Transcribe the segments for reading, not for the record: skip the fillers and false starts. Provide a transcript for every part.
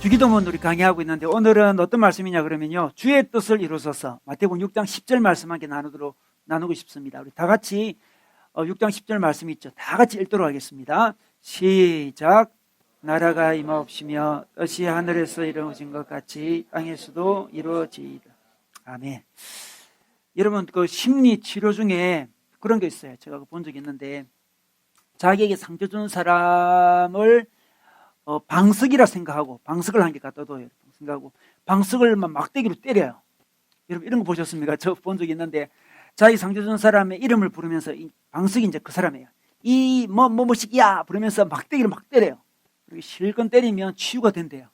주기도문 우리 강의하고 있는데 오늘은 어떤 말씀이냐 그러면요, 주의 뜻을 이루소서 마태복음 6장 10절 말씀 함께 나누고 싶습니다. 우리 다 같이 6장 10절 말씀 있죠. 다 같이 읽도록 하겠습니다. 시작. 나라가 임하옵시며 뜻이 하늘에서 이루어진 것 같이 땅에서도 이루어지이다. 아멘. 여러분, 그 심리 치료 중에 그런 게 있어요. 제가 본 적이 있는데, 자기에게 상처 준 사람을 방석이라 생각하고 방석을 한 개 갖다 둬요. 생각하고 방석을 막대기로 때려요. 여러분, 이런 거 보셨습니까? 저 본 적이 있는데, 자기 상처 준 사람의 이름을 부르면서 이 방석이 이제 그 사람이에요. 이 뭐뭐뭐식이야 부르면서 막대기를 막 때려요. 그리고 실컷 때리면 치유가 된대요.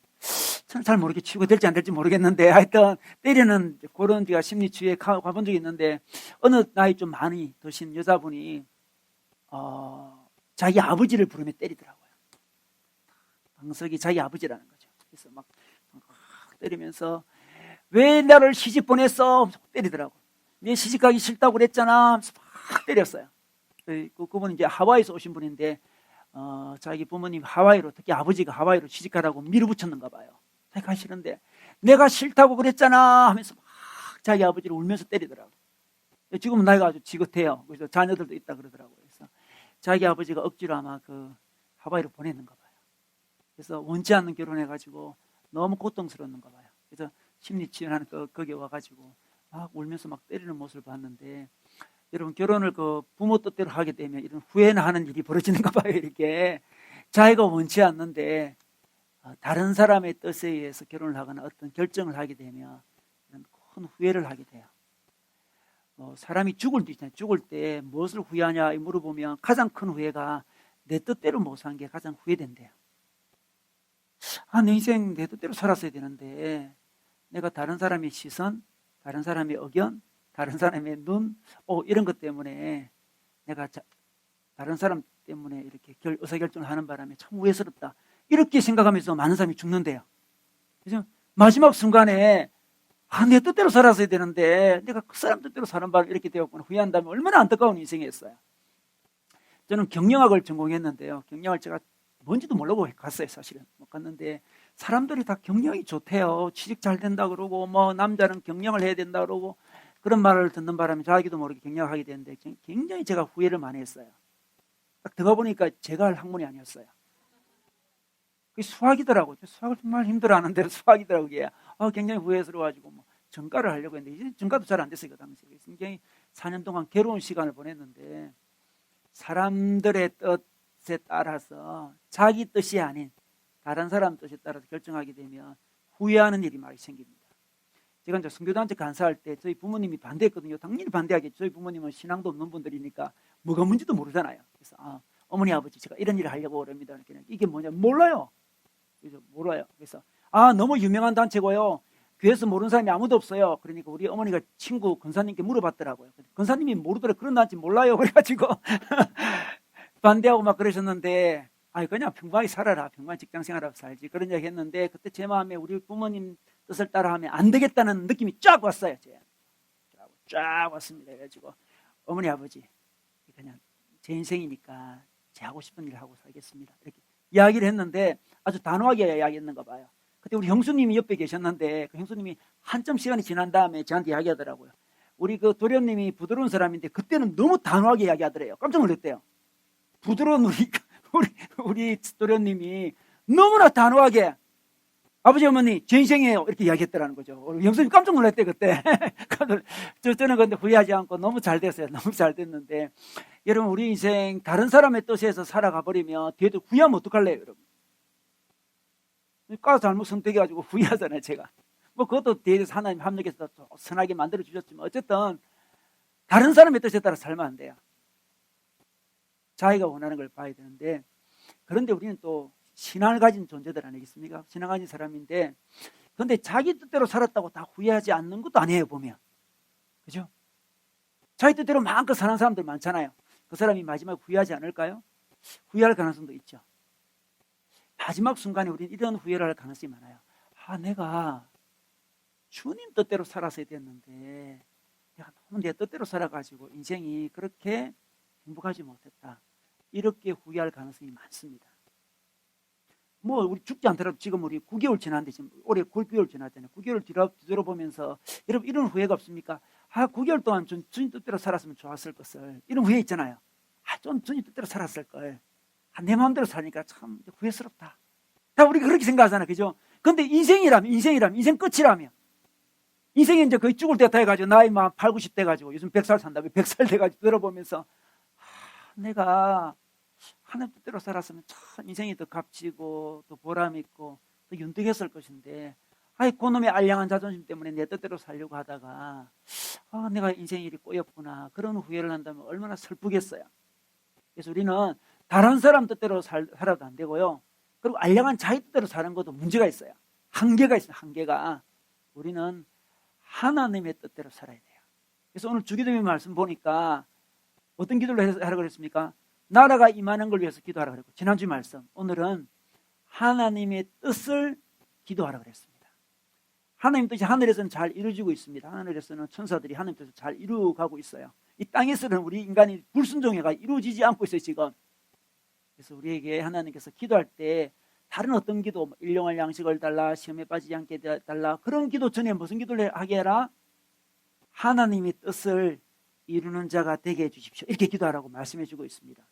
저는 잘 모르게 치유가 될지 안 될지 모르겠는데, 하여튼 때리는 그런 제가 심리치유에 가본 적이 있는데, 어느 나이 좀 많이 드신 여자분이 자기 아버지를 부르며 때리더라고요. 방석이 자기 아버지라는 거죠. 그래서 막 때리면서 왜 나를 시집 보냈어? 때리더라고. 내 시집 가기 싫다고 그랬잖아. 막 때렸어요. 그분은 이제 하와이에서 오신 분인데, 자기 부모님 하와이로, 특히 아버지가 하와이로 시집 가라고 밀어붙였는가 봐요. 자기 가기 싫은데 내가 싫다고 그랬잖아 하면서 막 자기 아버지를 울면서 때리더라고. 지금은 나이가 아주 지긋해요. 그래서 자녀들도 있다 그러더라고요. 그래서 자기 아버지가 억지로 아마 그 하와이로 보냈는가 봐요. 그래서 원치 않는 결혼해가지고 너무 고통스러웠는가 봐요. 그래서 심리치료하는 거기 와가지고 막 울면서 막 때리는 모습을 봤는데, 여러분, 결혼을 그 부모 뜻대로 하게 되면 이런 후회나 하는 일이 벌어지는가 봐요. 이렇게 자기가 원치 않는데 다른 사람의 뜻에 의해서 결혼을 하거나 어떤 결정을 하게 되면 이런 큰 후회를 하게 돼요. 사람이 죽을 때 있잖아요. 죽을 때 무엇을 후회하냐 물어보면 가장 큰 후회가 내 뜻대로 못 산 게 가장 후회된대요. 내 인생 내 뜻대로 살았어야 되는데 내가 다른 사람의 시선, 다른 사람의 의견, 다른 사람의 눈, 이런 것 때문에 내가 다른 사람 때문에 이렇게 의사결정을 하는 바람에 참 후회스럽다. 이렇게 생각하면서 많은 사람이 죽는데요. 그래서 마지막 순간에 내 뜻대로 살았어야 되는데 내가 그 사람 뜻대로 사는 바람에 이렇게 되었구나 후회한다면 얼마나 안타까운 인생이었어요. 저는 경영학을 전공했는데요. 경영을 제가 뭔지도 모르고 갔어요. 사실은 못 갔는데 사람들이 다 경영이 좋대요. 취직 잘 된다 그러고 남자는 경영을 해야 된다 그러고 그런 말을 듣는 바람에 자기도 모르게 경영하게 됐는데 굉장히 제가 후회를 많이 했어요. 딱 들어가 보니까 제가 할 학문이 아니었어요. 그게 수학이더라고요. 수학을 정말 힘들어하는데 수학이더라고요. 그게. 굉장히 후회스러워가지고 전과를 하려고 했는데 이제 전과도 잘 안 됐어요. 그 당시에. 굉장히 4년 동안 괴로운 시간을 보냈는데, 사람들의 뜻에 따라서 자기 뜻이 아닌 다른 사람 뜻에 따라서 결정하게 되면 후회하는 일이 많이 생깁니다. 제가 이제 선교단체 간사할 때 저희 부모님이 반대했거든요. 당연히 반대하겠죠. 저희 부모님은 신앙도 없는 분들이니까 뭐가 뭔지도 모르잖아요. 그래서 어머니 아버지 제가 이런 일을 하려고 그럽니다. 이게 뭐냐 몰라요. 그래서 몰라요. 그래서 너무 유명한 단체고요. 교회에서 모르는 사람이 아무도 없어요. 그러니까 우리 어머니가 친구 권사님께 물어봤더라고요. 권사님이 모르더라. 그런 단체 몰라요. 그래가지고 반대하고 막 그러셨는데, 그냥 평범하게 살아라. 평범한 직장 생활하고 살지. 그런 이야기 했는데, 그때 제 마음에 우리 부모님 뜻을 따라하면 안 되겠다는 느낌이 쫙 왔어요. 쫙 왔습니다. 그래가지고 어머니 아버지 그냥 제 인생이니까 제 하고 싶은 일을 하고 살겠습니다. 이렇게 이야기를 했는데 아주 단호하게 이야기했는가 봐요. 그때 우리 형수님이 옆에 계셨는데 그 형수님이 한참 시간이 지난 다음에 저한테 이야기하더라고요. 우리 그 도련님이 부드러운 사람인데 그때는 너무 단호하게 이야기하더래요. 깜짝 놀랐대요. 부드러운 우리 도련님이 너무나 단호하게 아버지 어머니 제 인생이에요 이렇게 이야기했더라는 거죠. 형수님 깜짝 놀랐대 그때. 저는 근데 후회하지 않고 너무 잘 됐어요. 너무 잘 됐는데, 여러분, 우리 인생 다른 사람의 뜻에서 살아가 버리면 뒤에도 후회하면 어떡할래요 여러분? 과 잘못 선택해가지고 후회하잖아요. 제가 그것도 뒤에서 하나님 합력해서 선하게 만들어 주셨지만 어쨌든 다른 사람의 뜻에 따라 살면 안 돼요. 자기가 원하는 걸 봐야 되는데, 그런데 우리는 또 신앙을 가진 존재들 아니겠습니까? 신앙 가진 사람인데, 그런데 자기 뜻대로 살았다고 다 후회하지 않는 것도 아니에요, 보면. 그죠? 자기 뜻대로 마음껏 사는 사람들 많잖아요. 그 사람이 마지막에 후회하지 않을까요? 후회할 가능성도 있죠. 마지막 순간에 우리는 이런 후회를 할 가능성이 많아요. 내가 주님 뜻대로 살았어야 됐는데 내가 너무 내 뜻대로 살아가지고 인생이 그렇게 행복하지 못했다. 이렇게 후회할 가능성이 많습니다. 뭐 우리 죽지 않더라도 지금 우리 9개월 지났는데 지금 올해 9개월 지났잖아요. 9개월 뒤돌아보면서 여러분 이런 후회가 없습니까? 9개월 동안 좀 주님 뜻대로 살았으면 좋았을 것을, 이런 후회 있잖아요. 좀 주님 뜻대로 살았을 걸. 내 마음대로 사니까 참 후회스럽다. 다 우리가 그렇게 생각하잖아요. 그죠? 근데 인생 끝이라면, 인생이 이제 거의 죽을 때 다 해가지고 나이 막 8, 90 돼가지고 요즘 100살 산다며 100살 돼가지고 들어보면서 내가 하나님 뜻대로 살았으면 참 인생이 더 값지고 또 보람 있고 더 윤택했을 것인데, 그놈의 알량한 자존심 때문에 내 뜻대로 살려고 하다가 내가 인생이 이리 꼬였구나, 그런 후회를 한다면 얼마나 슬프겠어요. 그래서 우리는 다른 사람 뜻대로 살아도 안 되고요, 그리고 알량한 자기 뜻대로 사는 것도 문제가 있어요. 한계가 있어요. 한계가. 우리는 하나님의 뜻대로 살아야 돼요. 그래서 오늘 주기도의 말씀 보니까 어떤 기도를 하라고 그랬습니까? 나라가 임하는 걸 위해서 기도하라고 그랬고, 지난주 말씀 오늘은 하나님의 뜻을 기도하라고 그랬습니다. 하나님 뜻이 하늘에서는 잘 이루어지고 있습니다. 하늘에서는 천사들이 하나님 뜻을 잘 이루어가고 있어요. 이 땅에서는 우리 인간이 불순종해가 이루어지지 않고 있어요 지금. 그래서 우리에게 하나님께서 기도할 때 다른 어떤 기도, 일용할 양식을 달라, 시험에 빠지지 않게 달라, 그런 기도 전에 무슨 기도를 하게 해라? 하나님의 뜻을 이루는 자가 되게 해주십시오, 이렇게 기도하라고 말씀해 주고 있습니다.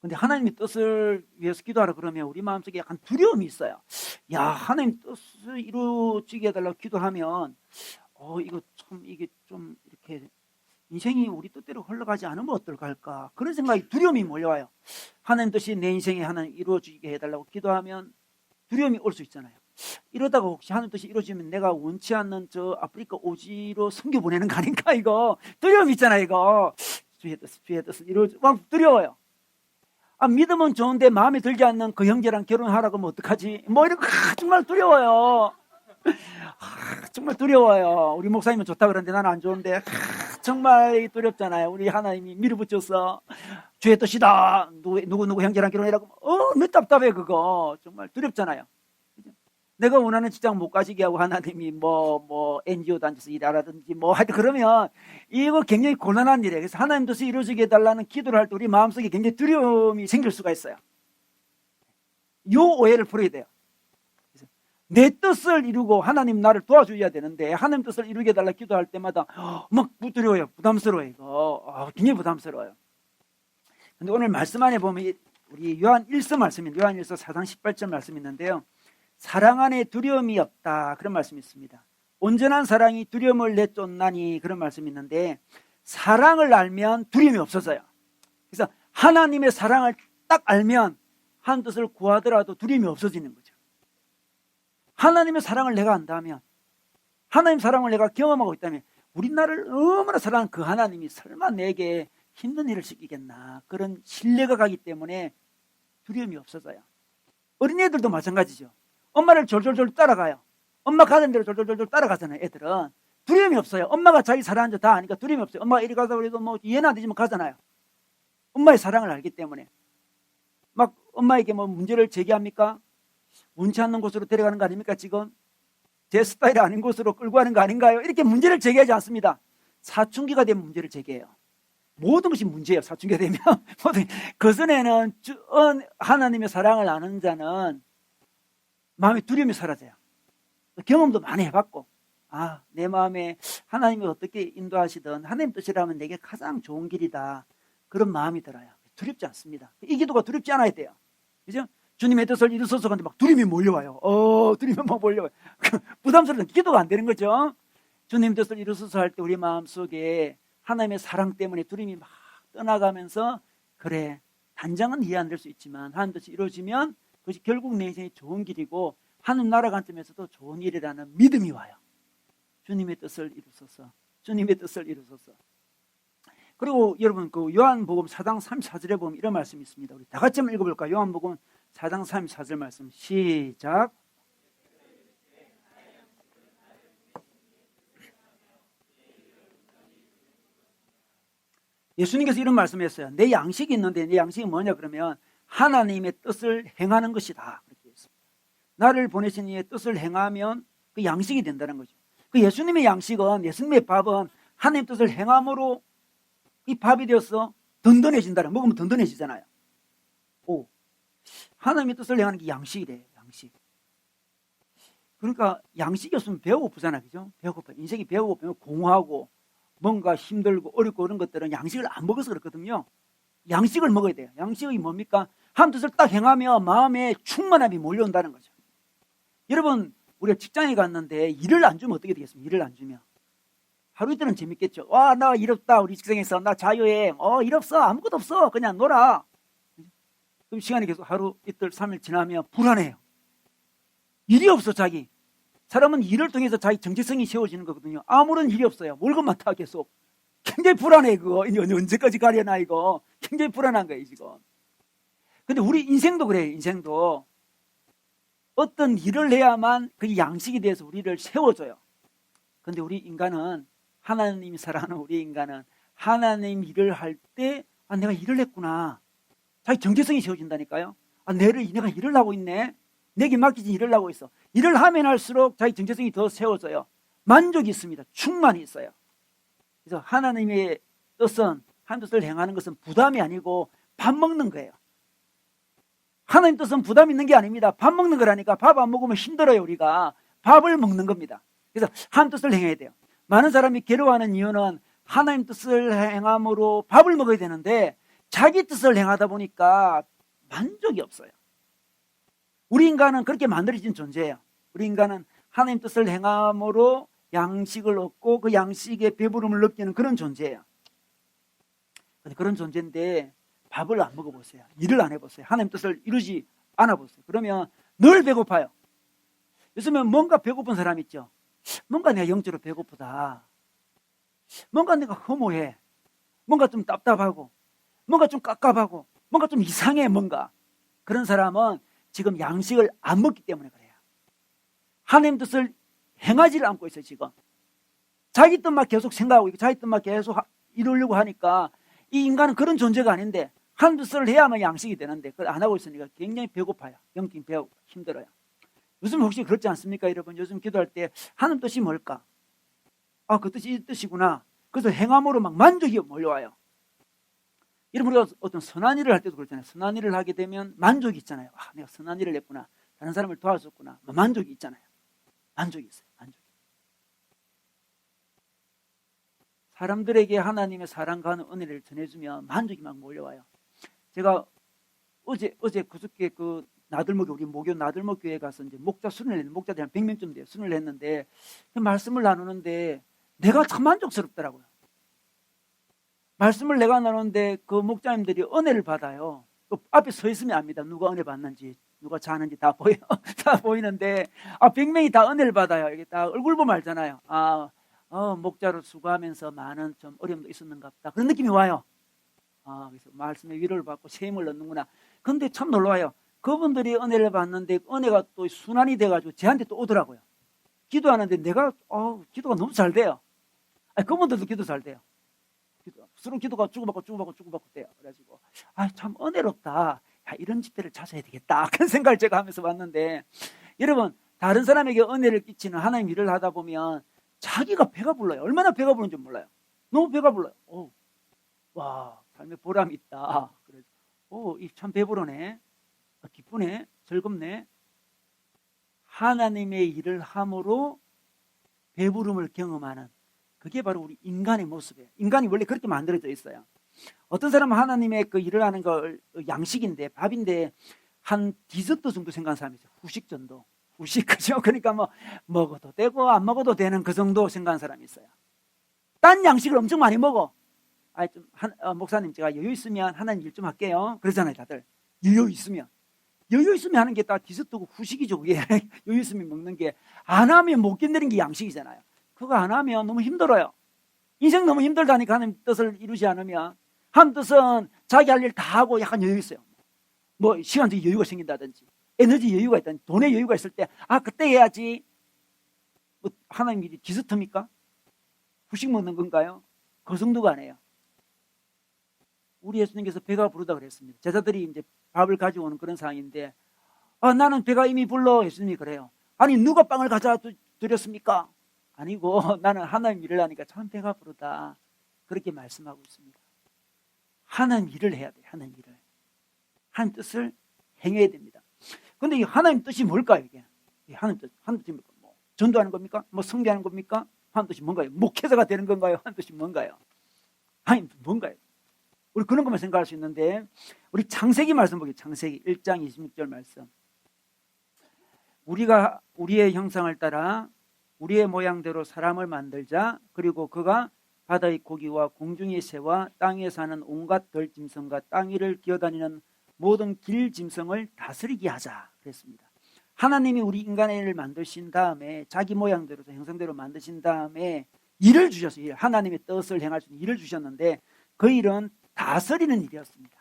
근데 하나님의 뜻을 위해서 기도하라 그러면 우리 마음속에 약간 두려움이 있어요. 야, 하나님 뜻을 이루어지게 해달라고 기도하면 이거 참, 이게 좀 이렇게 인생이 우리 뜻대로 흘러가지 않으면 어떨까 할까, 그런 생각이, 두려움이 몰려와요. 하나님 뜻이 내 인생에 하나님 이루어지게 해달라고 기도하면 두려움이 올 수 있잖아요. 이러다가 혹시 하나님 뜻이 이루어지면 내가 원치 않는 저 아프리카 오지로 선교 보내는 거 아닌가, 이거 두려움 있잖아요. 이거 주의 뜻을 이루어지, 막 두려워요. 믿음은 좋은데 마음에 들지 않는 그 형제랑 결혼하라고 하면 어떡하지? 뭐 이런 거 정말 두려워요. 정말 두려워요. 우리 목사님은 좋다 그러는데 나는 안 좋은데 정말 두렵잖아요. 우리 하나님이 밀어붙여서 주의 뜻이다, 누구 형제랑 결혼해라고 너무 답답해. 그거 정말 두렵잖아요. 내가 원하는 직장 못 가지게 하고 하나님이 뭐 NGO 단체에서 일하라든지 뭐 하여튼 그러면 이거 굉장히 곤란한 일이에요. 그래서 하나님 뜻이 이루어지게 해달라는 기도를 할 때 우리 마음속에 굉장히 두려움이 생길 수가 있어요. 요 오해를 풀어야 돼요. 그래서 내 뜻을 이루고 하나님 나를 도와줘야 되는데 하나님 뜻을 이루게 해달라 기도할 때마다 막 두려워요. 부담스러워요. 이거 굉장히 부담스러워요. 근데 오늘 말씀 안에 보면 우리 요한 1서 말씀입니다. 요한 1서 4장 18절 말씀이 있는데요, 사랑 안에 두려움이 없다, 그런 말씀이 있습니다. 온전한 사랑이 두려움을 내쫓나니, 그런 말씀이 있는데, 사랑을 알면 두려움이 없어져요. 그래서 하나님의 사랑을 딱 알면 한 뜻을 구하더라도 두려움이 없어지는 거죠. 하나님의 사랑을 내가 안다면, 하나님의 사랑을 내가 경험하고 있다면, 우리 나를 얼마나 사랑하는 그 하나님이 설마 내게 힘든 일을 시키겠나, 그런 신뢰가 가기 때문에 두려움이 없어져요. 어린애들도 마찬가지죠. 엄마를 졸졸졸 따라가요. 엄마 가는 대로 졸졸졸 따라가잖아요. 애들은 두려움이 없어요. 엄마가 자기 사랑하는 줄 다 아니까 두려움이 없어요. 엄마가 이리 가서 그래도 뭐 이해는 안 되지만 가잖아요. 엄마의 사랑을 알기 때문에. 막 엄마에게 뭐 문제를 제기합니까? 원치 않는 곳으로 데려가는 거 아닙니까? 지금 제 스타일이 아닌 곳으로 끌고 가는 거 아닌가요? 이렇게 문제를 제기하지 않습니다. 사춘기가 되면 문제를 제기해요. 모든 것이 문제예요. 사춘기가 되면. 그 전에는 하나님의 사랑을 아는 자는 마음에 두려움이 사라져요. 경험도 많이 해봤고, 내 마음에 하나님이 어떻게 인도하시든 하나님 뜻이라면 내게 가장 좋은 길이다, 그런 마음이 들어요. 두렵지 않습니다. 이 기도가 두렵지 않아야 돼요. 그죠? 주님의 뜻을 이루소서. 근데 막 두려움이 몰려와요. 두려움이 막 몰려와요. 부담스러운 기도가 안 되는 거죠. 주님 뜻을 이루소서 할 때 우리 마음속에 하나님의 사랑 때문에 두려움이 막 떠나가면서, 그래, 단장은 이해 안 될 수 있지만 하나님 뜻이 이루어지면 그것이 결국 내 인생의 좋은 길이고 하늘 나라 관점에서도 좋은 일이라는 믿음이 와요. 주님의 뜻을 이루소서, 주님의 뜻을 이루소서. 그리고 여러분 그 요한복음 4장 34절에 보면 이런 말씀이 있습니다. 우리 다 같이 한번 읽어볼까요? 요한복음 4장 34절 말씀 시작. 예수님께서 이런 말씀했어요. 내 양식이 있는데 내 양식이 뭐냐 그러면 하나님의 뜻을 행하는 것이다, 그렇게 했습니다. 나를 보내신 이의 뜻을 행하면 그 양식이 된다는 거죠. 그 예수님의 양식은, 예수님의 밥은 하나님의 뜻을 행함으로 이 밥이 되어서 든든해진다는, 먹으면 든든해지잖아요. 오, 하나님의 뜻을 행하는 게 양식이래. 양식. 그러니까 양식이 없으면 배고프잖아, 그죠? 배고파. 인생이 배고프면 공허하고 뭔가 힘들고 어렵고 그런 것들은 양식을 안 먹어서 그렇거든요. 양식을 먹어야 돼요. 양식이 뭡니까? 하나님 뜻을 딱 행하며 마음에 충만함이 몰려온다는 거죠. 여러분, 우리가 직장에 갔는데 일을 안 주면 어떻게 되겠습니까? 일을 안 주면 하루 이틀은 재밌겠죠. 와, 나 일 없다. 우리 직장에서 나 자유여행. 일 없어. 아무것도 없어. 그냥 놀아. 그럼 시간이 계속 하루 이틀 3일 지나면 불안해요. 일이 없어. 자기 사람은 일을 통해서 자기 정체성이 세워지는 거거든요. 아무런 일이 없어요. 월급만 타 계속. 굉장히 불안해. 그거 언제까지 가려나 이거. 굉장히 불안한 거예요 지금. 근데 우리 인생도 그래요. 인생도 어떤 일을 해야만 그 양식이 돼서 우리를 세워줘요. 근데 우리 인간은, 하나님이 사랑하는 우리 인간은 하나님 일을 할 때 내가 일을 했구나. 자기 정체성이 세워진다니까요. 내가 일을 하고 있네. 내게 맡기진 일을 하고 있어. 일을 하면 할수록 자기 정체성이 더 세워져요. 만족이 있습니다. 충만이 있어요. 그래서 하나님의 뜻은, 하나님 뜻을 행하는 것은 부담이 아니고 밥 먹는 거예요. 하나님 뜻은 부담 있는 게 아닙니다. 밥 먹는 거라니까. 밥 안 먹으면 힘들어요. 우리가 밥을 먹는 겁니다. 그래서 하나님 뜻을 행해야 돼요. 많은 사람이 괴로워하는 이유는 하나님 뜻을 행함으로 밥을 먹어야 되는데 자기 뜻을 행하다 보니까 만족이 없어요. 우리 인간은 그렇게 만들어진 존재예요. 우리 인간은 하나님 뜻을 행함으로 양식을 얻고 그 양식에 배부름을 느끼는 그런 존재예요. 그런 존재인데 밥을 안 먹어보세요. 일을 안 해보세요. 하나님 뜻을 이루지 않아보세요. 그러면 늘 배고파요. 요즘에 뭔가 배고픈 사람 있죠. 뭔가 내가 영적으로 배고프다. 뭔가 내가 허무해. 뭔가 좀 답답하고 뭔가 좀 깝깝하고 뭔가 좀 이상해. 뭔가 그런 사람은 지금 양식을 안 먹기 때문에 그래요. 하나님 뜻을 행하지를 않고 있어요. 지금 자기 뜻만 계속 생각하고 있고 자기 뜻만 계속 이루려고 하니까 이 인간은 그런 존재가 아닌데 하나님 뜻을 해야만 양식이 되는데 그걸 안 하고 있으니까 굉장히 배고파요. 영적인 배고파 힘들어요. 요즘 혹시 그렇지 않습니까? 여러분 요즘 기도할 때 하나님 뜻이 뭘까? 그 뜻이 이 뜻이구나. 그래서 행함으로 막 만족이 몰려와요. 여러분 우리가 어떤 선한 일을 할 때도 그렇잖아요. 선한 일을 하게 되면 만족이 있잖아요. 내가 선한 일을 했구나. 다른 사람을 도와줬구나. 만족이 있잖아요. 만족이 있어요. 만족이. 사람들에게 하나님의 사랑과 은혜를 전해주면 만족이 막 몰려와요. 제가 어제 그저께 그 나들목교, 우리 모교 나들목 교회 가서 이제 목자 순을 했는데, 목자들이 한 100명쯤 돼요. 순을 했는데 말씀을 나누는데 내가 참 만족스럽더라고요. 말씀을 내가 나누는데 그 목자님들이 은혜를 받아요. 그 앞에 서 있으면 압니다. 누가 은혜 받는지, 누가 자는지 다 보여. 다 보이는데 100명이 다 은혜를 받아요. 이게 다 얼굴 보면 알잖아요. 목자로 수고하면서 많은 좀 어려움도 있었는가 보다. 그런 느낌이 와요. 그래서 말씀의 위로를 받고 세임을 얻는구나. 근데 참 놀라워요. 그분들이 은혜를 받는데 은혜가 또 순환이 돼가지고 저한테 또 오더라고요. 기도하는데 내가 기도가 너무 잘 돼요. 그분들도 기도 잘 돼요. 서로 기도가 주고받고 돼요. 그래가지고 참 은혜롭다. 이런 집회를 자주 해야 되겠다. 그런 생각을 제가 하면서 왔는데, 여러분 다른 사람에게 은혜를 끼치는 하나님 일을 하다 보면 자기가 배가 불러요. 얼마나 배가 부른지 몰라요. 너무 배가 불러요. 와, 삶에 보람이 있다. 그래서 참 배부르네. 기쁘네. 즐겁네. 하나님의 일을 함으로 배부름을 경험하는, 그게 바로 우리 인간의 모습이에요. 인간이 원래 그렇게 만들어져 있어요. 어떤 사람은 하나님의 그 일을 하는 걸 양식인데, 밥인데 한 디저트 정도 생각하는 사람이 있어요. 후식 정도. 후식, 그죠? 그러니까 먹어도 되고 안 먹어도 되는 그 정도 생각하는 사람이 있어요. 딴 양식을 엄청 많이 먹어. 목사님 제가 여유 있으면 하나님 일 좀 할게요. 그러잖아요 다들. 여유 있으면 하는 게 다 디저트고 후식이죠. 그게 여유 있으면 먹는 게. 안 하면 못 견디는 게 양식이잖아요. 그거 안 하면 너무 힘들어요. 인생 너무 힘들다니까. 하나님 뜻을 이루지 않으면. 하나님 뜻은 자기 할 일 다 하고 약간 여유 있어요. 시간적 여유가 생긴다든지 에너지 여유가 있다든지 돈의 여유가 있을 때 그때 해야지. 하나님 일이 디저트입니까? 후식 먹는 건가요? 그 정도가 아니에요. 우리 예수님께서 배가 부르다 그랬습니다. 제자들이 이제 밥을 가지고 오는 그런 상황인데 나는 배가 이미 불러. 예수님이 그래요. 아니 누가 빵을 가져다 드렸습니까? 아니고 나는 하나님 일을 하니까 참 배가 부르다. 그렇게 말씀하고 있습니다. 하나님 일을 해야 돼요. 하나님 일을. 하나님 뜻을 행해야 됩니다. 그런데 이 하나님 뜻이 뭘까요? 이게 하나님 뜻이 뭘까? 뭐 전도하는 겁니까? 뭐 성교하는 겁니까? 하나님 뜻이 뭔가요? 목회자가 되는 건가요? 하나님 뜻이 뭔가요? 하나님 뜻이 뭔가요? 우리 그런 것만 생각할 수 있는데, 우리 창세기 말씀 보겠습니다. 창세기 1장 26절 말씀. 우리가 우리의 형상을 따라 우리의 모양대로 사람을 만들자. 그리고 그가 바다의 고기와 공중의 새와 땅에 사는 온갖 들짐승과 땅 위를 기어다니는 모든 길짐승을 다스리게 하자 그랬습니다. 하나님이 우리 인간을 만드신 다음에 자기 모양대로 형상대로 만드신 다음에 일을 주셨어요. 하나님의 뜻을 행할 수 있는 일을 주셨는데 그 일은 다스리는 일이었습니다.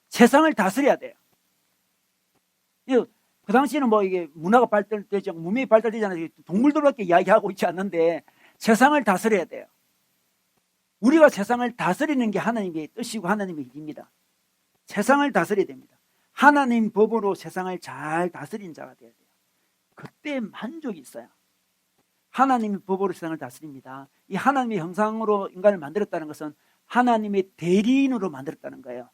세상을 다스려야 돼요. 그 당시에는 뭐 이게 문화가 발달되죠. 문명이 발달되잖아요. 동물들밖에 이야기하고 있지 않는데 세상을 다스려야 돼요. 우리가 세상을 다스리는 게 하나님의 뜻이고 하나님의 일입니다. 세상을 다스려야 됩니다. 하나님 법으로 세상을 잘 다스린 자가 돼야 돼요. 그때 만족이 있어요. 하나님의 법으로 세상을 다스립니다. 이 하나님의 형상으로 인간을 만들었다는 것은 하나님의 대리인으로 만들었다는 거예요.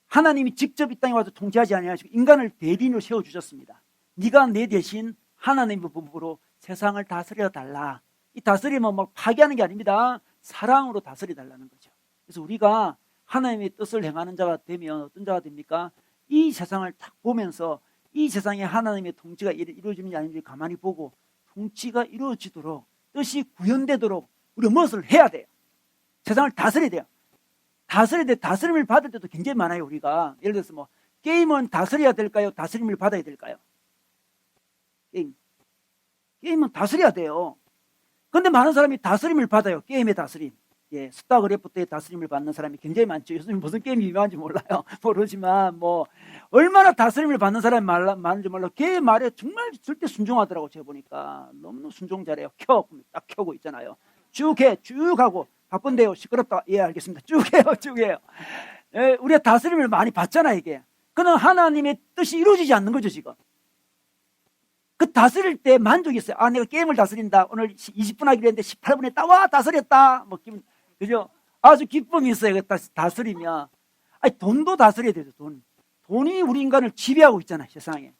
하나님이 직접 이 땅에 와서 통치하지 아니하시고 인간을 대리인으로 세워주셨습니다. 네가 내 대신 하나님의 법으로 세상을 다스려 달라. 이 다스리면 막 파괴하는 게 아닙니다. 사랑으로 다스려 달라는 거죠. 그래서 우리가 하나님의 뜻을 행하는 자가 되면 어떤 자가 됩니까? 이 세상을 딱 보면서 이 세상에 하나님의 통치가 이루어지는지 아닌지 가만히 보고 통치가 이루어지도록 뜻이 구현되도록 우리가 무엇을 해야 돼요? 세상을 다스려야 돼요. 다스려야 돼. 다스림을 받을 때도 굉장히 많아요. 우리가 예를 들어서 뭐 게임은 다스려야 될까요? 다스림을 받아야 될까요? 게임은 다스려야 돼요. 그런데 많은 사람이 다스림을 받아요. 게임의 다스림. 예, 스타크래프트의 다스림을 받는 사람이 굉장히 많죠. 요즘 무슨 게임이 유명한지 몰라요. 모르지만 뭐 얼마나 다스림을 받는 사람이 많은지 몰라. 걔 말에 정말 절대 순종하더라고. 제가 보니까 너무 순종 잘해요. 딱 켜고 있잖아요. 쭉 해, 쭉 하고. 바쁜데요, 시끄럽다. 예, 알겠습니다. 쭉 해요, 쭉 해요. 예, 우리가 다스림을 많이 받잖아 이게. 그는 하나님의 뜻이 이루어지지 않는 거죠 지금. 그 다스릴 때 만족이 있어요. 아, 내가 게임을 다스린다. 오늘 20분 하기로 했는데 18분에 딱 와 다스렸다. 뭐 기분, 그죠? 아주 기쁨이 있어요. 다스리면. 아니, 돈도 다스려야 되죠. 돈이 우리 인간을 지배하고 있잖아요. 세상에.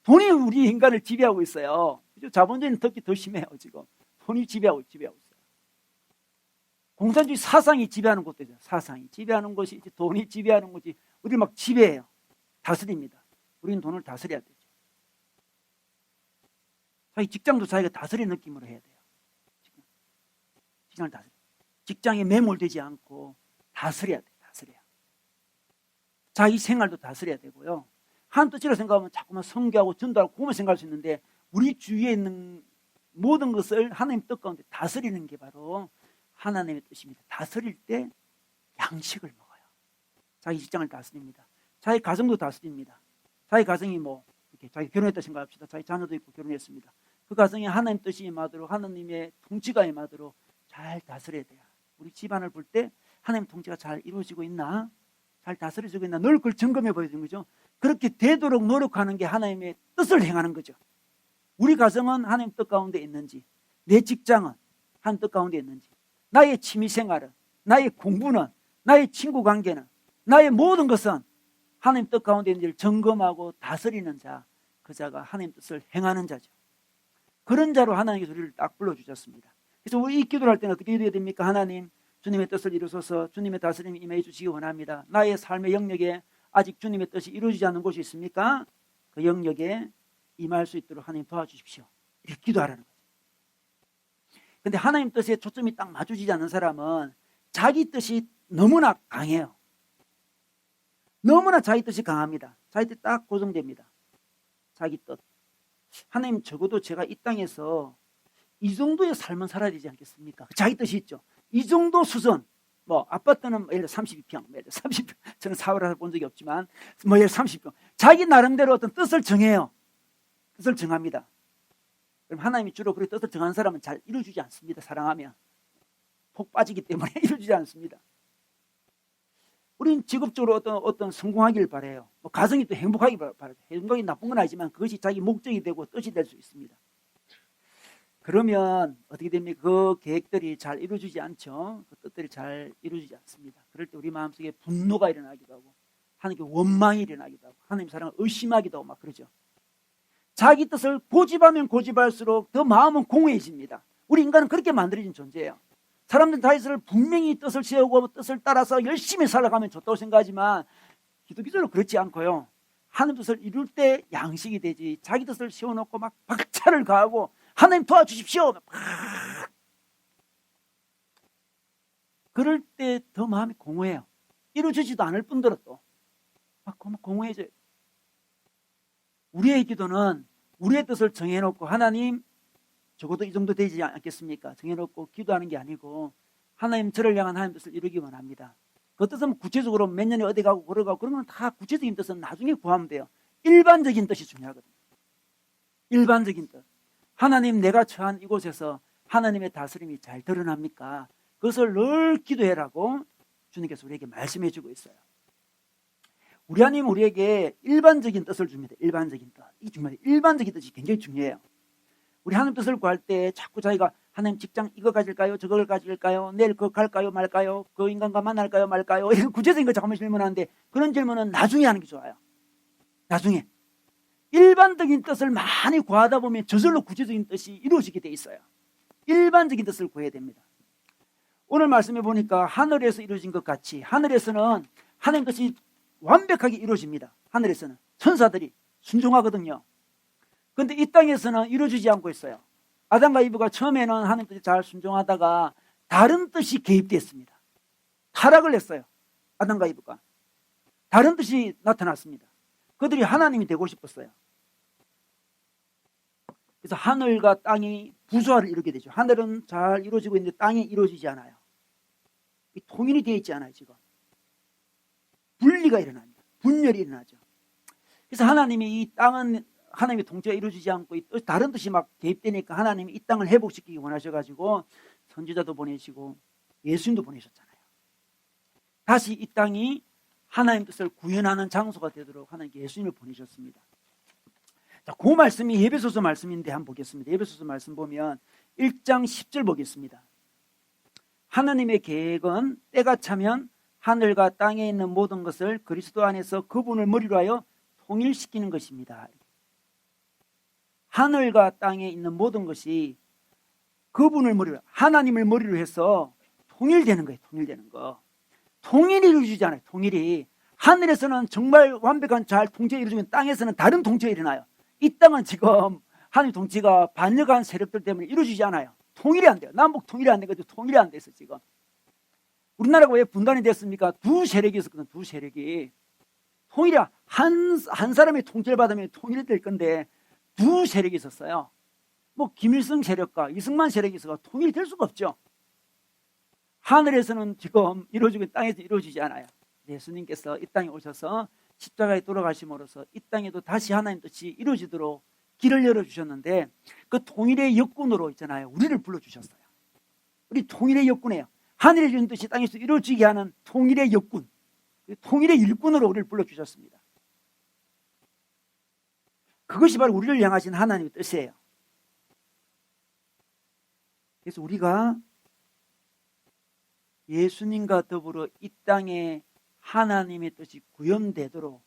돈이 우리 인간을 지배하고 있어요. 그죠? 자본주의는 특히 더 심해요. 지금 돈이 지배하고 있어요. 공산주의 사상이 지배하는 것도 있어요. 사상이 지배하는 것이 돈이 지배하는 것이 우리를 막 지배해요. 다스립니다. 우리는 돈을 다스려야 되죠. 자기 직장도 자기가 다스리는 느낌으로 해야 돼요. 직장을 다스려. 직장에 매몰되지 않고 다스려야 돼요. 다스려야. 자기 생활도 다스려야 되고요. 한 뜻이라 생각하면 자꾸만 선교하고 전도하고 그것만 생각할 수 있는데 우리 주위에 있는 모든 것을 하나님 뜻 가운데 다스리는 게 바로 하나님의 뜻입니다. 다스릴 때 양식을 먹어요. 자기 직장을 다스립니다. 자기 가정도 다스립니다. 자기 가정이 뭐 이렇게 자기 결혼했다 생각합시다. 자기 자녀도 있고 결혼했습니다. 그 가정에 하나님 뜻이 임하도록 하나님의 통치가 임하도록 잘 다스려야 돼요. 우리 집안을 볼 때 하나님 통치가 잘 이루어지고 있나? 잘 다스려지고 있나? 늘 그걸 점검해 보여야 되는 거죠. 그렇게 되도록 노력하는 게 하나님의 뜻을 행하는 거죠. 우리 가정은 하나님 뜻 가운데 있는지, 내 직장은 하나님 뜻 가운데 있는지, 나의 취미생활은, 나의 공부는, 나의 친구 관계는, 나의 모든 것은 하나님 뜻 가운데 있는지를 점검하고 다스리는 자, 그 자가 하나님 뜻을 행하는 자죠. 그런 자로 하나님께서 우리를 딱 불러주셨습니다. 그래서 우리 이 기도를 할 때는 어떻게 기도해야 됩니까? 하나님, 주님의 뜻을 이루소서. 주님의 다스림이 임해 주시기 원합니다. 나의 삶의 영역에 아직 주님의 뜻이 이루어지지 않는 곳이 있습니까? 그 영역에 임할 수 있도록 하나님 도와주십시오. 이렇게 기도하라는 거예요. 근데 하나님 뜻에 초점이 딱 맞춰지지 않는 사람은 자기 뜻이 너무나 강해요. 너무나 자기 뜻이 강합니다. 자기 뜻 딱 고정됩니다. 자기 뜻. 하나님, 적어도 제가 이 땅에서 이 정도의 삶은 살아야 되지 않겠습니까? 자기 뜻이 있죠. 이 정도 수준. 뭐 아파트는 예를 들어 32평, 예를 들어 30평. 저는 사업을 본 적이 없지만 뭐 예를 들어 30평. 자기 나름대로 어떤 뜻을 정해요. 뜻을 정합니다. 그럼 하나님이 주로 그렇게 뜻을 정한 사람은 잘 이루어주지 않습니다. 사랑하면 폭 빠지기 때문에 이루어지지 않습니다. 우리는 직업적으로 어떤 성공하기를 바라요. 뭐 가정이 또 행복하기 바라죠. 행복이 나쁜 건 아니지만 그것이 자기 목적이 되고 뜻이 될 수 있습니다. 그러면 어떻게 됩니까? 그 계획들이 잘 이루어지지 않죠. 그 뜻들이 잘 이루어지지 않습니다. 그럴 때 우리 마음속에 분노가 일어나기도 하고 하나님께 원망이 일어나기도 하고 하나님 사랑을 의심하기도 하고 막 그러죠. 자기 뜻을 고집하면 고집할수록 더 마음은 공허해집니다. 우리 인간은 그렇게 만들어진 존재예요. 사람들은 다윗을 분명히 뜻을 세우고 뜻을 따라서 열심히 살아가면 좋다고 생각하지만 기독교적으로 그렇지 않고요. 하나님 뜻을 이룰 때 양식이 되지 자기 뜻을 세워놓고 막 박차를 가하고 하나님 도와주십시오. 그럴 때 더 마음이 공허해요. 이루어지지도 않을 뿐더러 또 막 공허해져요. 우리의 기도는 우리의 뜻을 정해놓고 하나님 적어도 이 정도 되지 않겠습니까? 정해놓고 기도하는 게 아니고 하나님 저를 향한 하나님 뜻을 이루기 원합니다. 그 뜻은 구체적으로 몇 년에 어디 가고 걸어가고 그런 건 다 구체적인 뜻은 나중에 구하면 돼요. 일반적인 뜻이 중요하거든요. 일반적인 뜻. 하나님 내가 처한 이곳에서 하나님의 다스림이 잘 드러납니까? 그것을 늘 기도해라고 주님께서 우리에게 말씀해 주고 있어요. 우리 하나님 우리에게 일반적인 뜻을 줍니다. 일반적인 뜻. 이 중요해요. 일반적인 뜻이 굉장히 중요해요. 우리 하나님 뜻을 구할 때 자꾸 자기가 하나님 직장 이거 가질까요? 저걸 가질까요? 내일 그거 갈까요? 말까요? 그 인간과 만날까요? 말까요? 이런 구체적인 거 자꾸 질문하는데 그런 질문은 나중에 하는 게 좋아요. 나중에. 일반적인 뜻을 많이 구하다 보면 저절로 구체적인 뜻이 이루어지게 돼 있어요. 일반적인 뜻을 구해야 됩니다. 오늘 말씀해 보니까 하늘에서 이루어진 것 같이 하늘에서는 하나님 뜻이 완벽하게 이루어집니다. 하늘에서는 천사들이 순종하거든요. 그런데 이 땅에서는 이루어지지 않고 있어요. 아담과 이브가 처음에는 하나님 뜻에 잘 순종하다가 다른 뜻이 개입됐습니다. 타락을 했어요. 아담과 이브가. 다른 뜻이 나타났습니다. 그들이 하나님이 되고 싶었어요. 그래서 하늘과 땅이 부조화를 이루게 되죠. 하늘은 잘 이루어지고 있는데 땅이 이루어지지 않아요. 통일이 되어 있지 않아요. 지금 분리가 일어납니다. 분열이 일어나죠. 그래서 하나님이 이 땅은 하나님의 통치가 이루어지지 않고 다른 뜻이 막 개입되니까 하나님이 이 땅을 회복시키기 원하셔가지고 선지자도 보내시고 예수님도 보내셨잖아요. 다시 이 땅이 하나님 뜻을 구현하는 장소가 되도록 하나님께 예수님을 보내셨습니다. 자, 그 말씀이 에베소서 말씀인데 한번 보겠습니다. 에베소서 말씀 보면 1장 10절 보겠습니다. 하나님의 계획은 때가 차면 하늘과 땅에 있는 모든 것을 그리스도 안에서 그분을 머리로 하여 통일시키는 것입니다. 하늘과 땅에 있는 모든 것이 그분을 머리로, 하나님을 머리로 해서 통일되는 거예요. 통일되는 거. 통일이 이루어지잖아요. 통일이. 하늘에서는 정말 완벽한 잘 통치가 이루어지면 땅에서는 다른 통치가 일어나요. 이 땅은 지금 하나님 통치가 반역한 세력들 때문에 이루어지지 않아요. 통일이 안 돼요. 남북 통일이 안 돼가지고 통일이 안 돼서 지금. 우리나라가 왜 분단이 됐습니까? 두 세력이 있었거든. 두 세력이. 통일이 한 사람이 통치를 받으면 통일이 될 건데 두 세력이 있었어요. 뭐 김일성 세력과 이승만 세력이 있어서 통일이 될 수가 없죠. 하늘에서는 지금 이루어지고 땅에서 이루어지지 않아요. 예수님께서 이 땅에 오셔서 십자가에 돌아가심으로써 이 땅에도 다시 하나님 뜻이 이루어지도록 길을 열어주셨는데 그 통일의 역군으로 있잖아요. 우리를 불러주셨어요. 우리 통일의 역군이에요. 하늘에 주신 뜻이 땅에서 이루어지게 하는 통일의 역군, 통일의 일꾼으로 우리를 불러주셨습니다. 그것이 바로 우리를 향하신 하나님의 뜻이에요. 그래서 우리가 예수님과 더불어 이 땅에 하나님의 뜻이 구현되도록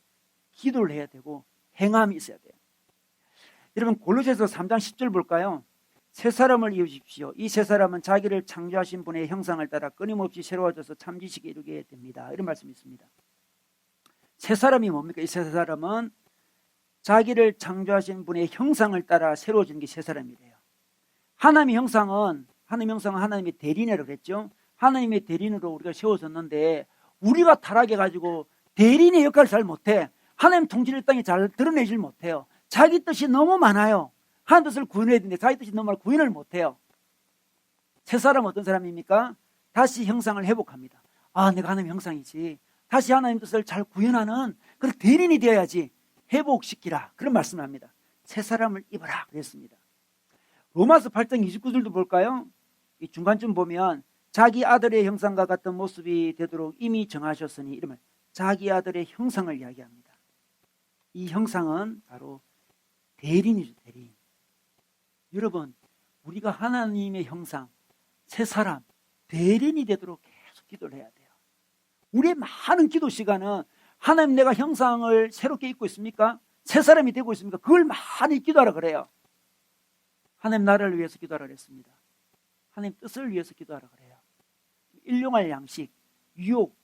기도를 해야 되고 행함이 있어야 돼요. 여러분 골로새서 3장 10절 볼까요? 새 사람을 이루십시오. 이 새 사람은 자기를 창조하신 분의 형상을 따라 끊임없이 새로워져서 참 지식에 이르게 됩니다. 이런 말씀이 있습니다. 새 사람이 뭡니까? 이 새 사람은 자기를 창조하신 분의 형상을 따라 새로워지는 게 새 사람이래요. 하나님의 형상은 하나님의 대리인이라고 그랬죠. 하나님의 대리인으로 우리가 세워졌는데 우리가 타락해가지고 대리인의 역할을 잘 못해. 하나님 통치를 땅에 잘 드러내질 못해요. 자기 뜻이 너무 많아요. 하나님 뜻을 구현해야 되는데 자기 뜻이 너무 많아 구현을 못해요. 새 사람은 어떤 사람입니까? 다시 형상을 회복합니다. 아, 내가 하나님의 형상이지. 다시 하나님 뜻을 잘 구현하는 그런 대리인이 되어야지. 회복시키라. 그런 말씀을 합니다. 새 사람을 입어라. 그랬습니다. 로마서 8장 29절도 볼까요? 이 중간쯤 보면 자기 아들의 형상과 같은 모습이 되도록 이미 정하셨으니 이러면 자기 아들의 형상을 이야기합니다. 이 형상은 바로 대리인이죠. 대리인. 여러분 우리가 하나님의 형상 새 사람 대리인이 되도록 계속 기도를 해야 돼요. 우리의 많은 기도 시간은 하나님 내가 형상을 새롭게 입고 있습니까? 새 사람이 되고 있습니까? 그걸 많이 기도하라 그래요. 하나님 나라를 위해서 기도하라 그랬습니다. 하나님 뜻을 위해서 기도하라 그래요. 일용할 양식, 유혹,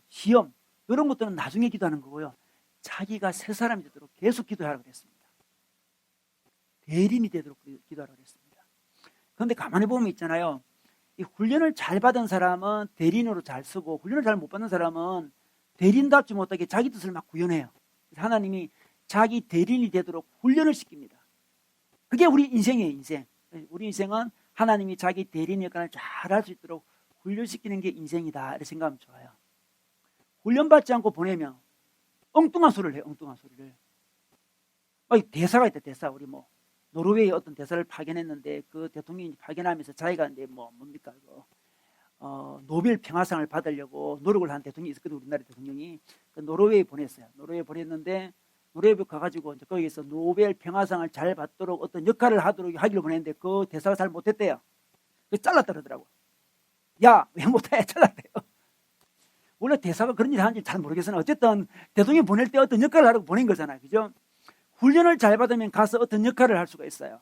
시험 이런 것들은 나중에 기도하는 거고요. 자기가 새 사람이 되도록 계속 기도하라 그랬습니다. 대리인이 되도록 기도하라 그랬습니다. 그런데 가만히 보면 있잖아요. 이 훈련을 잘 받은 사람은 대리인으로 잘 쓰고 훈련을 잘 못 받는 사람은 대리인답지 못하게 자기 뜻을 막 구현해요. 하나님이 자기 대리인이 되도록 훈련을 시킵니다. 그게 우리 인생이에요. 인생. 우리 인생은 하나님이 자기 대리인 역할을 잘 할 수 있도록 훈련시키는 게 인생이다 이렇게 생각하면 좋아요. 훈련받지 않고 보내면 엉뚱한 소리를 해요. 엉뚱한 소리를. 대사가 있다. 대사. 우리 노르웨이 어떤 대사를 파견했는데 그 대통령이 파견하면서 자기가 이제 뭡니까 노벨 평화상을 받으려고 노력을 한 대통령이 있었거든요. 우리나라 대통령이 그 노르웨이 보냈어요. 노르웨이 보냈는데 노르웨이 가가지고 이제 거기서 노벨 평화상을 잘 받도록 어떤 역할을 하기로 보냈는데 그 대사가 잘 못했대요. 그래서 잘랐다 그러더라고. 야, 왜 못해? 잘랐대요. 원래 대사가 그런 일을 하는지 잘 모르겠으나 어쨌든 대통령이 보낼 때 어떤 역할을 하라고 보낸 거잖아요. 그죠? 훈련을 잘 받으면 가서 어떤 역할을 할 수가 있어요.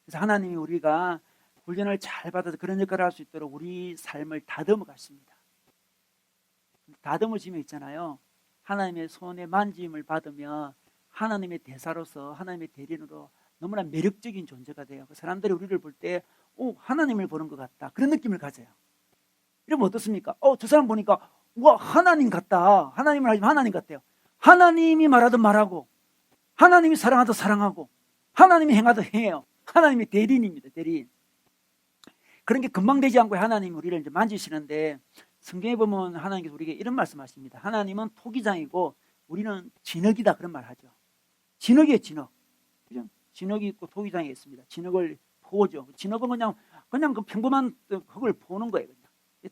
그래서 하나님이 우리가 훈련을 잘 받아서 그런 역할을 할 수 있도록 우리 삶을 다듬어 가십니다. 다듬어지면 있잖아요. 하나님의 손에 만짐을 받으면 하나님의 대사로서 하나님의 대리인으로 너무나 매력적인 존재가 돼요. 사람들이 우리를 볼 때 하나님을 보는 것 같다. 그런 느낌을 가져요. 이러면 어떻습니까? 저 사람 보니까 와 하나님 같다. 하나님을 알면 하나님 같대요. 하나님이 말하든 말하고 하나님이 사랑하든 사랑하고 하나님이 행하든 행해요. 하나님의 대리인입니다. 대리인. 그런 게 금방 되지 않고 하나님이 우리를 이제 만지시는데 성경에 보면 하나님께서 우리에게 이런 말씀하십니다. 하나님은 토기장이고 우리는 진흙이다 그런 말 하죠. 진흙이에요. 진흙. 그죠? 진흙이 있고 토기장이 있습니다. 진흙을 포죠. 진흙은 그냥 그 평범한 흙을 포는 거예요. 그냥.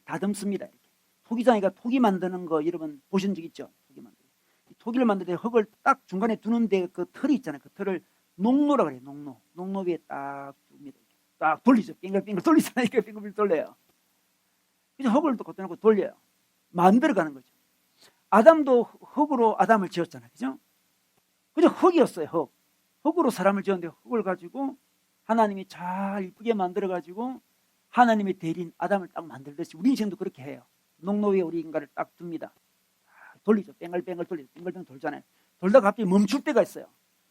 다듬습니다. 이렇게. 토기장이가 토기 만드는 거 여러분 보신 적 있죠? 토기 만드는. 토기를 만들 때 흙을 딱 중간에 두는데 그 털이 있잖아요. 그 털을 농노라 그래요. 농노. 농노 위에 딱 둡니다. 딱 돌리죠. 빙글빙글 돌리잖아요. 이렇게 빙글빙글 돌려요. 이제 흙을 또 갖다 놓고 돌려요. 만들어가는 거죠. 아담도 흙으로 아담을 지었잖아요. 그죠? 그죠? 흙이었어요. 흙. 흙으로 사람을 지었는데 흙을 가지고 하나님이 잘 이쁘게 만들어가지고 하나님의 대리인 아담을 딱 만들듯이 우리 인생도 그렇게 해요. 농노 위에 우리 인간을 딱 둡니다. 돌리죠. 뺑글뺑글 돌리죠. 뺑글뺑글 돌잖아요. 돌다가 갑자기 멈출 때가 있어요.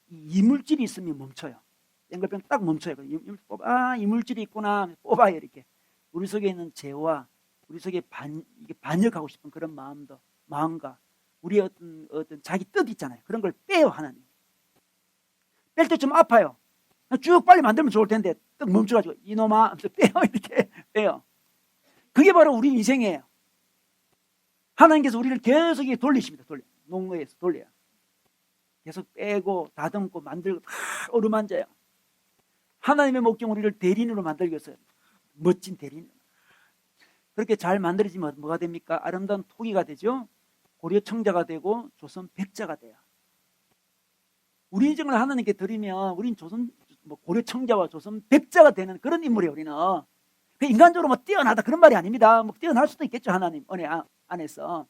이물질이 있으면 멈춰요. 뺑글뺑글 딱 멈춰요. 이물질이 있구나. 뽑아요. 이렇게. 우리 속에 있는 죄와 우리 속에 이게 반역하고 싶은 그런 마음과 우리의 어떤 자기 뜻 있잖아요. 그런 걸 빼요. 하나님. 뺄 때 좀 아파요. 쭉 빨리 만들면 좋을 텐데 딱 멈춰가지고 이놈아 빼요. 이렇게 빼요. 그게 바로 우리 인생이에요. 하나님께서 우리를 계속 돌리십니다. 농노에서 돌려요. 계속 빼고 다듬고 만들고 다 어루만져요. 하나님의 목적 우리를 대리인으로 만들기 위해서 멋진 대리인. 그렇게 잘 만들어지면 뭐가 됩니까? 아름다운 토기가 되죠. 고려 청자가 되고 조선 백자가 돼요. 우리 인생을 하나님께 드리면 우린 고려 청자와 조선 백자가 되는 그런 인물이에요. 우리는 인간적으로 뛰어나다 그런 말이 아닙니다. 뛰어날 수도 있겠죠. 하나님 은혜 안에서.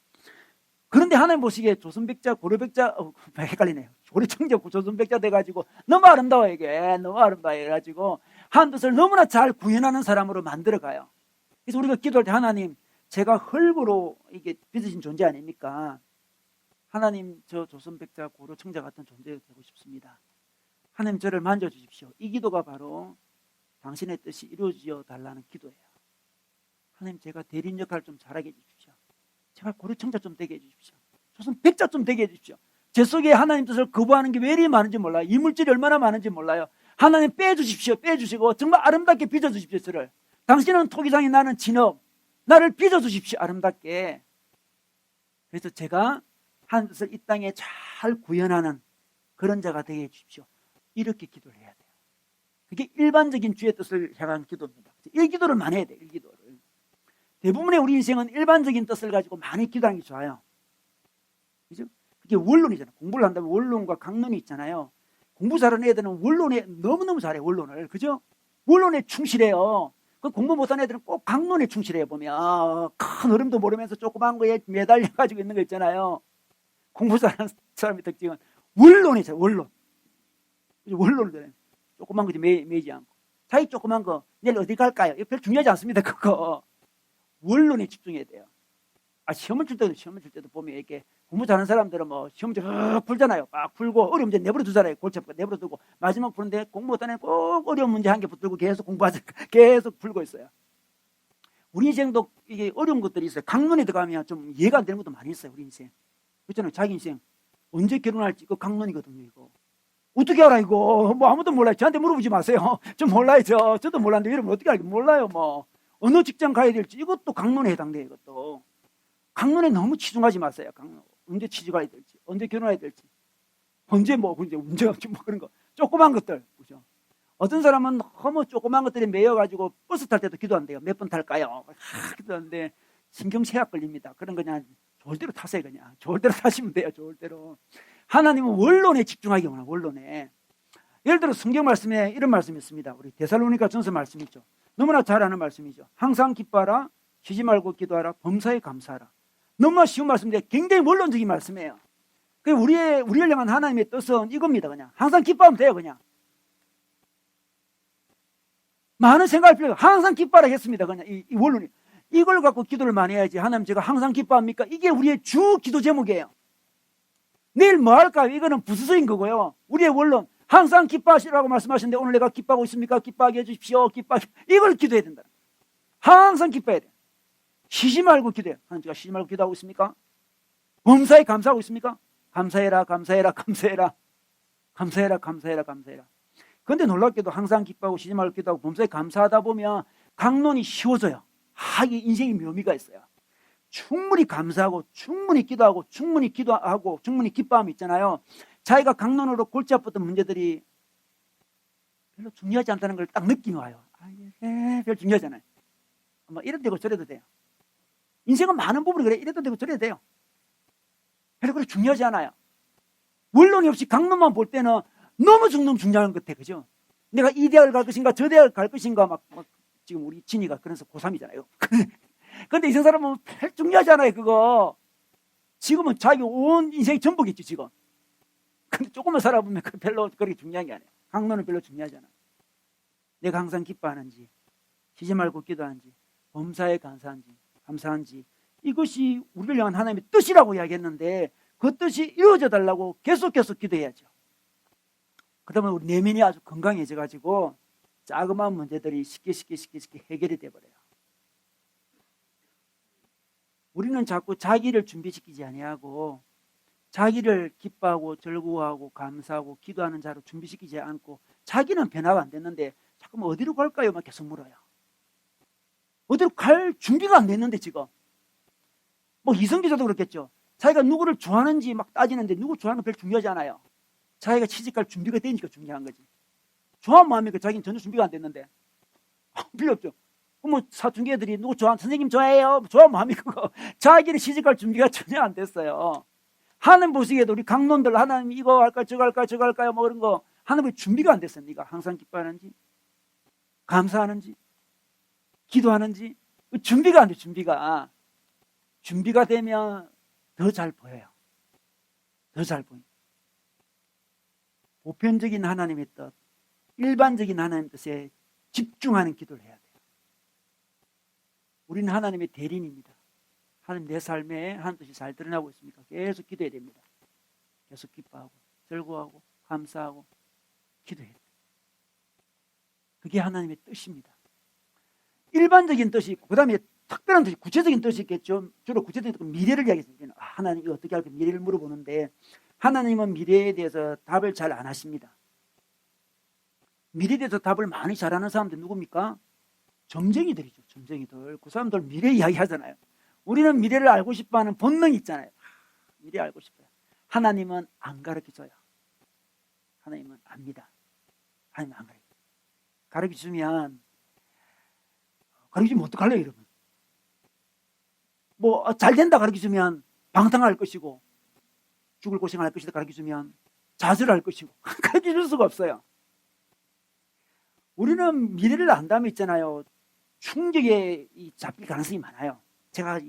그런데 하나님 보시기에 조선백자, 고려백자, 헷갈리네요. 고려청자, 조선백자 돼가지고 너무 아름다워 이게 너무 아름다워 해가지고 한 뜻을 너무나 잘 구현하는 사람으로 만들어가요. 그래서 우리가 기도할 때 하나님, 제가 흙으로 이게 빚으신 존재 아닙니까? 하나님, 저 조선백자, 고려청자 같은 존재가 되고 싶습니다. 하나님 저를 만져주십시오. 이 기도가 바로 당신의 뜻이 이루어져 달라는 기도예요. 하나님, 제가 대리인 역할을 좀 잘하게 해주십시오. 제가 고려청자 좀 되게 해주십시오. 조선백자 좀 되게 해주십시오. 제 속에 하나님 뜻을 거부하는 게 왜 이리 많은지 몰라요. 이물질이 얼마나 많은지 몰라요. 하나님 빼주십시오. 빼주시고 정말 아름답게 빚어주십시오. 저를. 당신은 토기장이, 나는 진흙. 나를 빚어주십시오. 아름답게. 그래서 제가 하나님 뜻을 이 땅에 잘 구현하는 그런 자가 되게 해주십시오. 이렇게 기도를 해야 돼요. 그게 일반적인 주의 뜻을 향한 기도입니다. 일기도를 많이 해야 돼요. 일기도를. 대부분의 우리 인생은 일반적인 뜻을 가지고 많이 기도하는 게 좋아요. 그죠? 그게 원론이잖아요. 공부를 한다면 원론과 강론이 있잖아요. 공부 잘하는 애들은 원론에 너무너무 잘해요. 원론을. 그죠? 원론에 충실해요. 그 공부 못하는 애들은 꼭 강론에 충실해요. 보면 큰 흐름도 모르면서 조그만 거에 매달려가지고 있는 거 있잖아요. 공부 잘하는 사람의 특징은 원론이죠. 원론. 원론을 조그만 거 매지 않고. 자기 조그만 거 내일 어디 갈까요? 이거 별 중요하지 않습니다. 그거. 원론에 집중해야 돼요. 시험을 칠 때도 보면 이렇게 공부 잘하는 사람들은 뭐 시험 쭉 풀잖아요. 막 풀고 어려운 문제 내버려 두잖아요. 골치 아프고 내버려 두고 마지막 푸는데 공부 못하는 애는 꼭 어려운 문제 한 개 붙들고 계속 공부하자. 계속 풀고 있어요. 우리 인생도 이게 어려운 것들이 있어요. 강론에 들어가면 좀 이해가 안 되는 것도 많이 있어요. 우리 인생. 그렇잖아요. 자기 인생 언제 결혼할지 그 강론이거든요. 이거 어떻게 알아 이거? 뭐 아무도 몰라요. 저한테 물어보지 마세요. 좀 몰라요. 저도 몰랐는데 여러분 어떻게 알고 몰라요. 뭐 어느 직장 가야 될지 이것도 강론에 해당돼요. 이것도 강론에 너무 치중하지 마세요. 강론 언제 취직해야 될지, 언제 결혼해야 될지, 언제 뭐 문제가 없지 뭐 그런 거 조그만 것들 그죠? 어떤 사람은 너무 조그만 것들에 매여가지고 버스 탈 때도 기도한대요. 몇 번 탈까요? 기도하는데 신경쇠약 걸립니다. 그런 거 그냥 좋을 대로 타세요. 그냥 좋을 대로 타시면 돼요. 좋을 대로. 하나님은 원론에 집중하기 원해요. 원론에. 예를 들어 성경 말씀에 이런 말씀이 있습니다. 우리 데살로니가 전서 말씀 있죠. 너무나 잘 아는 말씀이죠. 항상 기뻐하라, 쉬지 말고 기도하라, 범사에 감사하라. 너무나 쉬운 말씀인데 굉장히 원론적인 말씀이에요. 우리를 향한 하나님의 뜻은 이겁니다. 그냥 항상 기뻐하면 돼요. 그냥 많은 생각할 필요 없어요. 항상 기뻐하라 했습니다. 그냥 이 원론이 이걸 갖고 기도를 많이 해야지. 하나님 제가 항상 기뻐합니까? 이게 우리의 주 기도 제목이에요. 내일 뭐 할까요? 이거는 부수적인 거고요. 우리의 원론 항상 기뻐하시라고 말씀하시는데 오늘 내가 기뻐하고 있습니까? 기뻐하게 해주십시오. 이걸 기도해야 된다. 항상 기뻐해야 돼요. 쉬지 말고 기도해요. 하나님 제가 쉬지 말고 기도하고 있습니까? 범사에 감사하고 있습니까? 감사해라 감사해라 감사해라 감사해라 감사해라 감사해라. 그런데 놀랍게도 항상 기뻐하고 쉬지 말고 기도하고 범사에 감사하다 보면 강론이 쉬워져요. 이게 인생의 묘미가 있어요. 충분히 감사하고 충분히 기도하고 충분히 기뻐함이 있잖아요. 자기가 강론으로 골치 아팠던 문제들이 별로 중요하지 않다는 걸 딱 느낌이 와요. 별로 중요하잖아요. 뭐 이래도 되고 저래도 돼요. 인생은 많은 부분이 그래. 이래도 되고 저래도 돼요. 별로 그렇게 중요하지 않아요. 원론이 없이 강론만 볼 때는 너무 중요한 것 같아. 그죠? 내가 이 대학을 갈 것인가 저 대학을 갈 것인가 막 지금 우리 진이가 그래서 고3이잖아요. 근데 이 사람은 별 중요하잖아요. 그거 지금은 자기 온 인생이 전부겠지 지금. 근데 조금만 살아보면 별로 그렇게 중요한 게 아니에요. 강론은 별로 중요하잖아. 내가 항상 기뻐하는지, 쉬지 말고 기도하는지, 범사에 감사한지 이것이 우리를 향한 하나님의 뜻이라고 이야기했는데 그 뜻이 이루어져 달라고 계속 기도해야죠. 그러면 우리 내면이 아주 건강해져 가지고 자그마한 문제들이 쉽게 해결이 돼버려요. 우리는 자꾸 자기를 준비시키지 아니하고 자기를 기뻐하고 즐거워하고 감사하고 기도하는 자로 준비시키지 않고 자기는 변화가 안 됐는데 자꾸 어디로 갈까요? 막 계속 물어요. 어디로 갈 준비가 안 됐는데 지금 뭐 이성 기자도 그렇겠죠. 자기가 누구를 좋아하는지 막 따지는데 누구 좋아하는 건 별로 중요하지 않아요. 자기가 취직할 준비가 되니까 중요한 거지. 좋아하면 뭐합니까? 자기는 전혀 준비가 안 됐는데 필요 없죠. 뭐 사춘기 애들이 누구 좋아하는 선생님 좋아해요? 좋아하면 뭐합니까? 자기를 취직할 준비가 전혀 안 됐어요. 하나님 보시기에도 우리 강론들 하나님 이거 할까 저거 할까요? 뭐 그런 거 하나님의 준비가 안 됐어요. 네가 항상 기뻐하는지 감사하는지 기도하는지 준비가 안 돼. 준비가 되면 더 잘 보여요. 더 잘 보여요. 보편적인 하나님의 뜻, 일반적인 하나님의 뜻에 집중하는 기도를 해야 돼요. 우리는 하나님의 대리인입니다. 하나님 내 삶에 하나님 뜻이 잘 드러나고 있습니까? 계속 기도해야 됩니다. 계속 기뻐하고 즐거워하고 감사하고 기도해야 돼요. 그게 하나님의 뜻입니다. 일반적인 뜻이 있고 그 다음에 특별한 뜻이 구체적인 뜻이 있겠죠. 주로 구체적인 뜻은 미래를 이야기했습니다. 하나님 이거 어떻게 할까 미래를 물어보는데 하나님은 미래에 대해서 답을 잘 안 하십니다. 미래에 대해서 답을 많이 잘하는 사람들 누굽니까? 점쟁이들이죠. 점쟁이들. 그 사람들 미래 이야기 하잖아요. 우리는 미래를 알고 싶어하는 본능이 있잖아요. 미래 알고 싶어요. 하나님은 안 가르쳐줘요. 하나님은 압니다. 하나님은 안 가르쳐줘요. 가르쳐주면 어떡할래요 여러분? 뭐 잘 된다 가르쳐주면 방탕할 것이고 죽을 고생할 것이다 가르쳐주면 좌절할 것이고 가르쳐줄 수가 없어요. 우리는 미래를 안다면 있잖아요. 충격에 잡힐 가능성이 많아요. 제가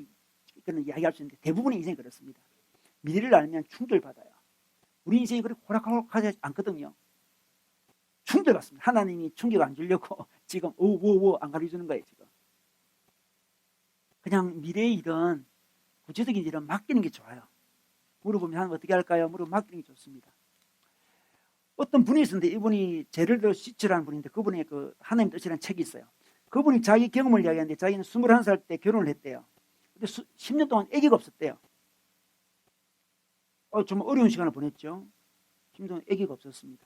그런 이야기할 수 있는데 대부분의 인생이 그렇습니다. 미래를 알면 충돌받아요. 우리 인생이 그렇게 호락호락하지 않거든요. 충돌받습니다. 하나님이 충격 안 주려고 지금 오오오 안 가르쳐주는 거예요. 지금 그냥 미래의 일은, 구체적인 일은 맡기는 게 좋아요. 물어보면 하나님 어떻게 할까요? 물어보면 맡기는 게 좋습니다. 어떤 분이 있었는데, 이분이 제를드 시츠라는 분인데, 그분의 그 하나님 뜻이라는 책이 있어요. 그분이 자기 경험을 이야기하는데, 자기는 21살 때 결혼을 했대요. 근데 10년 동안 아기가 없었대요. 좀 어려운 시간을 보냈죠. 10년 동안 아기가 없었습니다.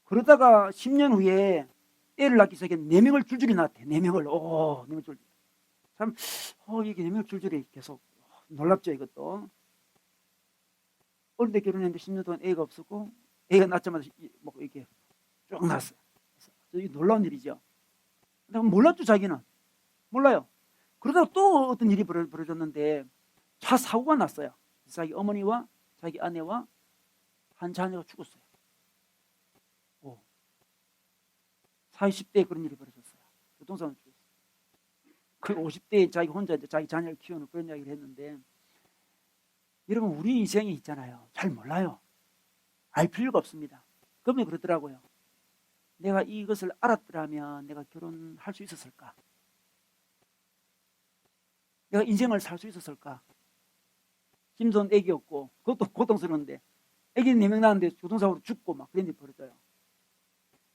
그러다가 10년 후에 애를 낳기 시작해 4명을 줄줄이 낳았대. 4명을. 4명 줄줄이. 참, 이게 4명을 줄줄이 계속 놀랍죠, 이것도. 어릴 때 결혼했는데 10년 동안 애가 없었고, 애가 낳자마자 뭐 이렇게 쭉 낳았어요. 이게 놀라운 일이죠. 근데 몰랐죠, 자기는. 몰라요. 그러다가 또 어떤 일이 벌어졌는데, 차 사고가 났어요. 자기 어머니와 자기 아내와 한 자녀가 죽었어요. 40대에 그런 일이 벌어졌어요. 교통사고로 죽었어요. 그 50대에 자기 혼자 자기 자녀를 키우는 그런 이야기를 했는데, 여러분, 우리 인생이 있잖아요. 잘 몰라요. 알 필요가 없습니다. 그러면 그러더라고요. 내가 이것을 알았더라면 내가 결혼할 수 있었을까? 내가 인생을 살 수 있었을까? 김선 애기였고, 그것도 고통스러운데, 애기 4명 낳았는데 교통사고로 죽고 막 그런 일이 벌어져요.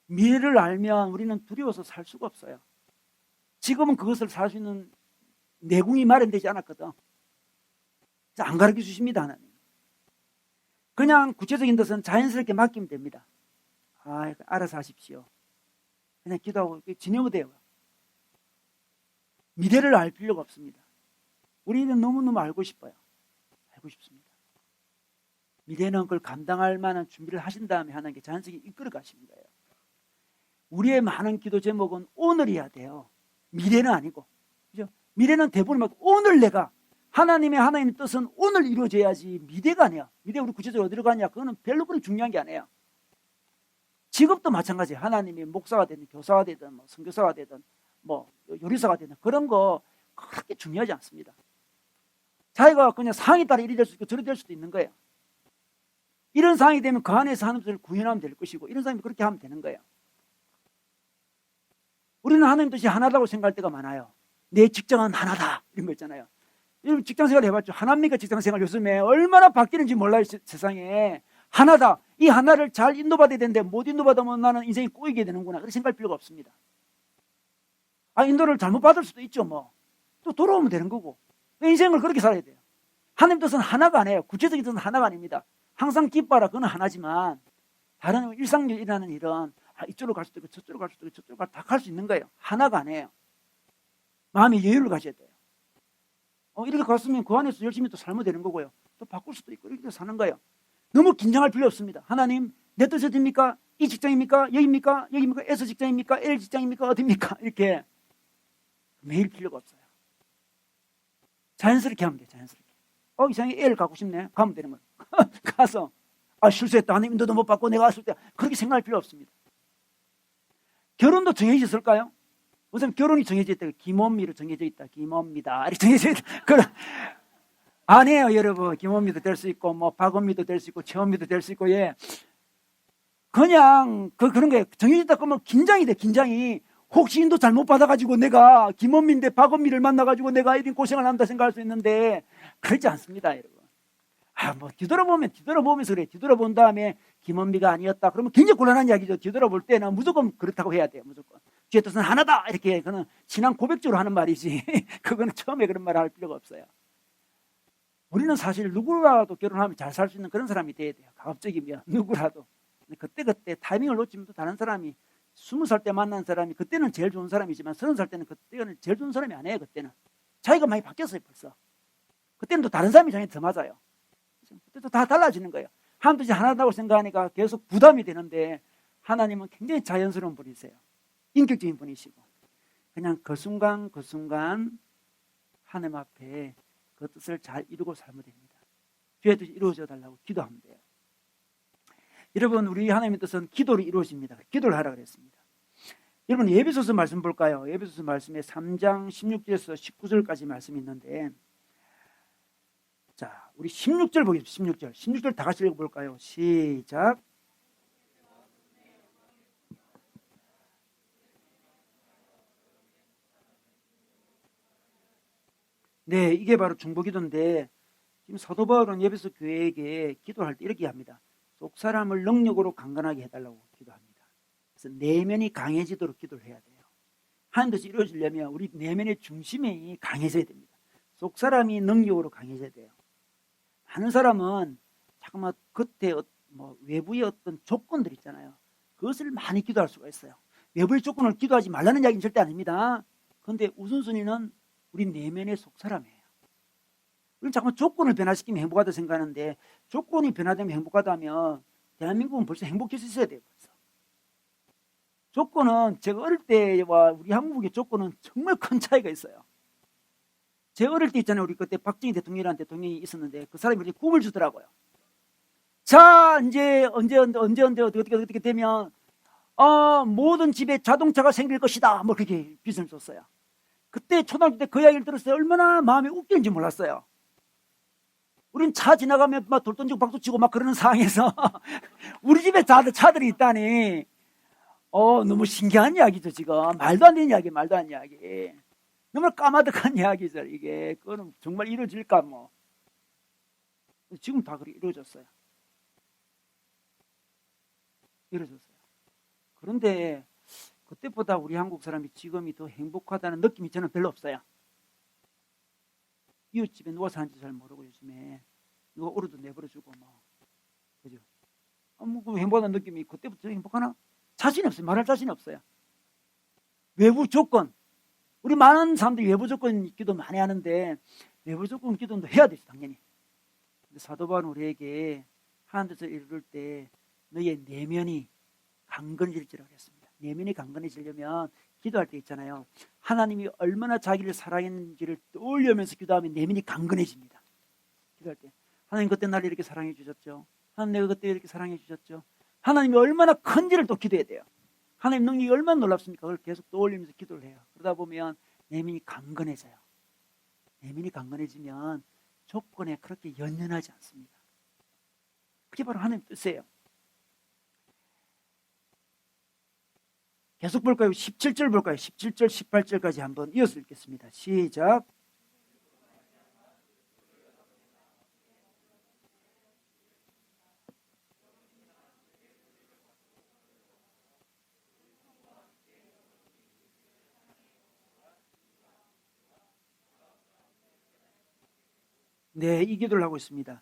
미래를 알면 우리는 두려워서 살 수가 없어요. 지금은 그것을 살 수 있는 내공이 마련되지 않았거든. 안 가르쳐 주십니다, 하나님. 그냥 구체적인 것은 자연스럽게 맡기면 됩니다. 알아서 하십시오. 그냥 기도하고 지내면 돼요. 미래를 알 필요가 없습니다. 우리는 너무너무 알고 싶어요. 알고 싶습니다. 미래는 그걸 감당할 만한 준비를 하신 다음에 하나님께 자연스럽게 이끌어 가시는 거예요. 우리의 많은 기도 제목은 오늘이어야 돼요. 미래는 아니고. 그죠? 미래는 대부분 오늘 내가 하나님의 뜻은 오늘 이루어져야지 미래가 아니야. 미래 우리 구체적으로 어디로 가냐? 그거는 별로 그렇게 중요한 게 아니에요. 직업도 마찬가지예요. 하나님이 목사가 되든 교사가 되든 뭐 선교사가 되든 뭐 요리사가 되든 그런 거 그렇게 중요하지 않습니다. 자기가 그냥 상황에 따라 이리 될 수도 있고 저리 될 수도 있는 거예요. 이런 상황이 되면 그 안에서 하나님을 구현하면 될 것이고, 이런 사람이 그렇게 하면 되는 거예요. 우리는 하나님 뜻이 하나다고 생각할 때가 많아요. 내 직장은 하나다 이런 거 있잖아요. 여러분 직장생활 해봤죠? 하나입니까? 직장생활 요즘에 얼마나 바뀌는지 몰라요. 세상에 하나다. 이 하나를 잘 인도받아야 되는데 못 인도받으면 나는 인생이 꼬이게 되는구나. 그렇게 생각할 필요가 없습니다. 인도를 잘못 받을 수도 있죠. 또 돌아오면 되는 거고. 인생을 그렇게 살아야 돼요. 하나님 뜻은 하나가 아니에요. 구체적인 뜻은 하나가 아닙니다. 항상 기뻐하라 그건 하나지만, 다른 일상적으로 일어나는 일은 이쪽으로 갈 수도 있고 저쪽으로 갈 수도 있고 저쪽으로 다 갈 수 있는 거예요. 하나가 아니에요. 마음의 여유를 가져야 돼요. 이렇게 갔으면 그 안에서 열심히 또 살면 되는 거고요. 또 바꿀 수도 있고 이렇게 사는 거예요. 너무 긴장할 필요 없습니다. 하나님 내 뜻이 어딥니까? 이 직장입니까? 여기입니까? 여기입니까? S 직장입니까? L 직장입니까? 어딥니까? 이렇게 매일 필요가 없어요. 자연스럽게 하면 돼요. 자연스럽게. 이상하게 L 가고 싶네. 가면 되는 거예요. 가서 실수했다. 하나님 인도도 못 받고 내가 왔을 때 그렇게 생각할 필요 없습니다. 결혼도 정해져 있을까요? 우선 결혼이 정해져 있다. 김원미로 정해져 있다. 김원미다. 이렇게 정해져 있다. 아니에요, 여러분. 김원미도 될 수 있고, 박원미도 될 수 있고, 최원미도 될 수 있고, 예. 그냥, 그런 거예요. 정해져 있다 그러면 긴장이 돼, 긴장이. 혹시 인도 잘못 받아가지고 내가 김원미인데 박원미를 만나가지고 내가 이런 고생을 한다 생각할 수 있는데, 그렇지 않습니다, 여러분. 뒤돌아보면서 그래. 뒤돌아본 다음에 김원미가 아니었다. 그러면 굉장히 곤란한 이야기죠. 뒤돌아볼 때는 무조건 그렇다고 해야 돼요, 무조건. 주의 뜻은 하나다. 이렇게, 그는 신앙 고백적으로 하는 말이지. 그거는 처음에 그런 말을 할 필요가 없어요. 우리는 사실 누구라도 결혼하면 잘 살 수 있는 그런 사람이 돼야 돼요. 가급적이면 누구라도. 그때 타이밍을 놓치면 또 다른 사람이 20살 때 만난 사람이 그때는 제일 좋은 사람이지만 30살 때는 그때는 제일 좋은 사람이 아니에요. 그때는 자기가 많이 바뀌었어요. 벌써. 그때는 또 다른 사람이 자기한테 더 맞아요. 그때 또 다 달라지는 거예요. 하나님이 하나다고 생각하니까 계속 부담이 되는데, 하나님은 굉장히 자연스러운 분이세요. 인격적인 분이시고, 그냥 그 순간 하나님 앞에 그 뜻을 잘 이루고 살면 됩니다. 주의 뜻이 이루어져 달라고 기도하면 돼요. 여러분, 우리 하나님의 뜻은 기도로 이루어집니다. 기도를 하라 그랬습니다. 여러분, 에베소서 말씀 볼까요? 에베소서 말씀에 3장 16절에서 19절까지 말씀이 있는데, 자, 우리 16절 보겠습니다. 16절 다 같이 읽어볼까요? 시작. 네, 이게 바로 중보기도인데 지금 사도 바울은 에베소 교회에게 기도할 때 이렇게 합니다. 속 사람을 능력으로 강건하게 해달라고 기도합니다. 그래서 내면이 강해지도록 기도를 해야 돼요. 하는 뜻이 이루어지려면 우리 내면의 중심이 강해져야 됩니다. 속 사람이 능력으로 강해져야 돼요. 많은 사람은 잠깐만 겉에 외부의 어떤 조건들 있잖아요. 그것을 많이 기도할 수가 있어요. 외부의 조건을 기도하지 말라는 이야기는 절대 아닙니다. 그런데 우선순위는 우리 내면의 속 사람이에요. 우리는 잠깐 조건을 변화시키면 행복하다 생각하는데 조건이 변화되면 행복하다면 대한민국은 벌써 행복해서 있어야 돼요. 벌써. 조건은 제가 어릴 때와 우리 한국의 조건은 정말 큰 차이가 있어요. 제가 어릴 때 있잖아요. 우리 그때 박정희 대통령이라는 대통령이 있었는데 그 사람이 이렇게 꿈을 주더라고요. 자, 이제 언제 어떻게 되면 모든 집에 자동차가 생길 것이다. 뭐 그렇게 빚을 줬어요. 그때 초등학교 때 그 이야기를 들었을 때 얼마나 마음이 웃기는지 몰랐어요. 우린 차 지나가면 막 돌 던지고 박수 치고 막 그러는 상황에서 우리 집에 차들이 있다니 너무 신기한 이야기죠. 지금 말도 안 되는 이야기, 말도 안 되는 이야기. 정말 까마득한 이야기죠. 이게 그거는 정말 이루어질까 뭐. 지금 다 그렇게 이루어졌어요. 이루어졌어요. 그런데 그때보다 우리 한국 사람이 지금이 더 행복하다는 느낌이 저는 별로 없어요. 이웃집에 누가 사는지 잘 모르고 요즘에 누가 오르도 내버려주고 뭐 그죠? 그 행복하다는 느낌이 그때부터 행복하나? 자신이 없어요. 말할 자신이 없어요. 외부 조건, 우리 많은 사람들이 외부 조건 기도 많이 하는데 외부 조건 기도도 해야 되죠. 당연히. 근데 사도 바울은 우리에게 하나님 뜻을 이룰 때 너의 내면이 강건해질지라고 했습니다. 내면이 강건해지려면 기도할 때 있잖아요. 하나님이 얼마나 자기를 사랑했는지를 떠올리면서 기도하면 내면이 강건해집니다. 기도할 때 하나님 그때 나를 이렇게 사랑해 주셨죠. 하나님 내가 그때 이렇게 사랑해 주셨죠. 하나님이 얼마나 큰지를 또 기도해야 돼요. 하나님 능력이 얼마나 놀랍습니까? 그걸 계속 떠올리면서 기도를 해요. 그러다 보면 내면이 강건해져요. 내면이 강건해지면 조건에 그렇게 연연하지 않습니다. 그게 바로 하나님 뜻이에요. 계속 볼까요? 17절 볼까요? 17절, 18절까지 한번 이어서 읽겠습니다. 시작. 네, 이 기도를 하고 있습니다.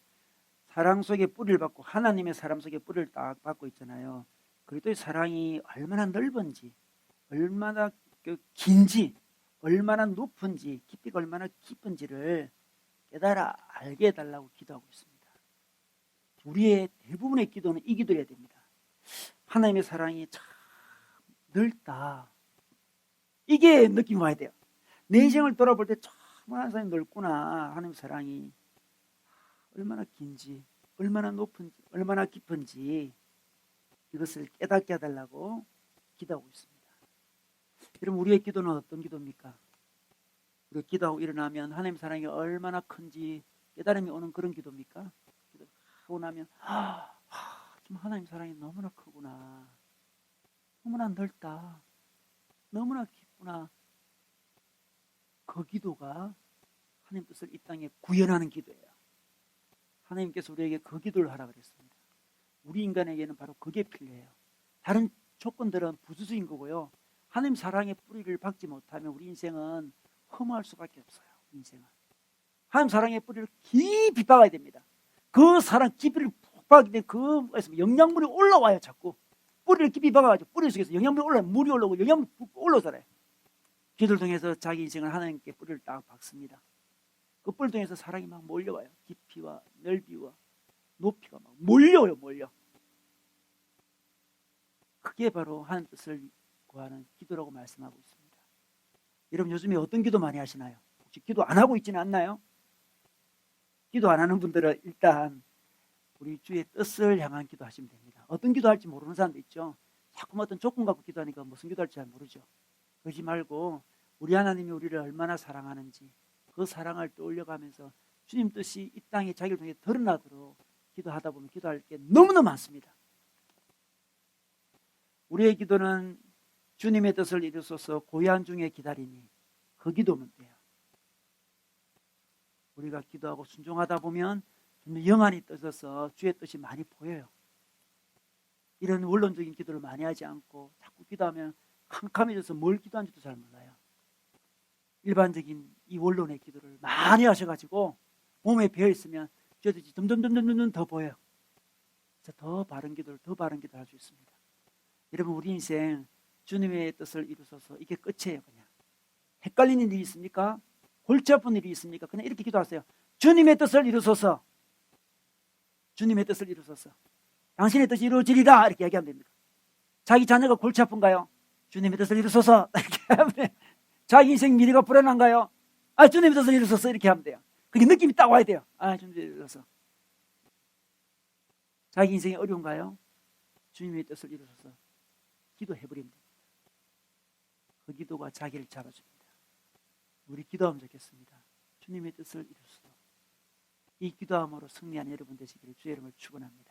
사랑 속에 뿌리를 받고 하나님의 사랑 속에 뿌리를 딱 받고 있잖아요. 그리스도의 사랑이 얼마나 넓은지, 얼마나 긴지, 얼마나 높은지, 깊이가 얼마나 깊은지를 깨달아 알게 해달라고 기도하고 있습니다. 우리의 대부분의 기도는 이 기도를 해야 됩니다. 하나님의 사랑이 참 넓다. 이게 느낌이 와야 돼요. 내 인생을 돌아볼 때 참 하나님의 넓구나. 하나님의 사랑이 얼마나 긴지, 얼마나 높은지, 얼마나 깊은지 이것을 깨닫게 해달라고 기도하고 있습니다. 여러분, 우리의 기도는 어떤 기도입니까? 우리가 기도하고 일어나면 하나님 사랑이 얼마나 큰지 깨달음이 오는 그런 기도입니까? 기도하고 나면 좀 하나님 사랑이 너무나 크구나, 너무나 넓다, 너무나 깊구나. 그 기도가 하나님 뜻을 이 땅에 구현하는 기도예요. 하나님께서 우리에게 그 기도를 하라 그랬습니다. 우리 인간에게는 바로 그게 필요해요. 다른 조건들은 부수수인 거고요. 하나님 사랑의 뿌리를 박지 못하면 우리 인생은 허무할 수밖에 없어요. 인생은 하나님 사랑의 뿌리를 깊이 박아야 됩니다. 그 사랑 깊이를 푹 박을 때 그에서 영양분이 올라와요. 자꾸 뿌리를 깊이 박아가지고 뿌리 속에서 영양분이 올라요. 물이 올라오고 영양분이 올라오잖아요. 기도를 통해서 자기 인생을 하나님께 뿌리를 딱 박습니다. 그 뿔 통해서 사랑이 막 몰려와요. 깊이와 넓이와 높이가 막 몰려요. 몰려. 그게 바로 하나님 뜻을 구하는 기도라고 말씀하고 있습니다. 여러분, 요즘에 어떤 기도 많이 하시나요? 혹시 기도 안 하고 있지는 않나요? 기도 안 하는 분들은 일단 우리 주의 뜻을 향한 기도 하시면 됩니다. 어떤 기도 할지 모르는 사람도 있죠. 자꾸 어떤 조건 갖고 기도하니까 무슨 기도할지 잘 모르죠. 그러지 말고 우리 하나님이 우리를 얼마나 사랑하는지 그 사랑을 떠올려가면서 주님 뜻이 이 땅에 자기를 통해 드러나도록 기도하다 보면 기도할 게 너무너무 많습니다. 우리의 기도는 주님의 뜻을 이루소서 고요한 중에 기다리니 그 기도면 돼요. 우리가 기도하고 순종하다 보면 영안이 떠져서 주의 뜻이 많이 보여요. 이런 원론적인 기도를 많이 하지 않고 자꾸 기도하면 캄캄해져서 뭘 기도하는지도 잘 몰라요. 일반적인 이 원론의 기도를 많이 하셔가지고 몸에 배어있으면 주의 뜻이 점점 더 보여요. 그래서 더 바른 기도를 할 수 있습니다. 여러분, 우리 인생 주님의 뜻을 이루소서 이게 끝이에요. 그냥 헷갈리는 일이 있습니까? 골치 아픈 일이 있습니까? 그냥 이렇게 기도하세요. 주님의 뜻을 이루소서. 주님의 뜻을 이루소서. 당신의 뜻이 이루어지리라 이렇게 얘기하면 됩니다. 자기 자녀가 골치 아픈가요? 주님의 뜻을 이루소서 이렇게 하면 돼요. 자기 인생 미래가 불안한가요? 주님의 뜻을 이루소서 이렇게 하면 돼요. 그게 느낌이 딱 와야 돼요. 주님의 뜻을 이루소서. 자기 인생이 어려운가요? 주님의 뜻을 이루소서 기도해버리면 됩니다. 그 기도가 자기를 잡아줍니다. 우리 기도하면 좋겠습니다. 주님의 뜻을 이루소서. 이 기도함으로 승리한 여러분 되시기를 주의 이름을 축원합니다.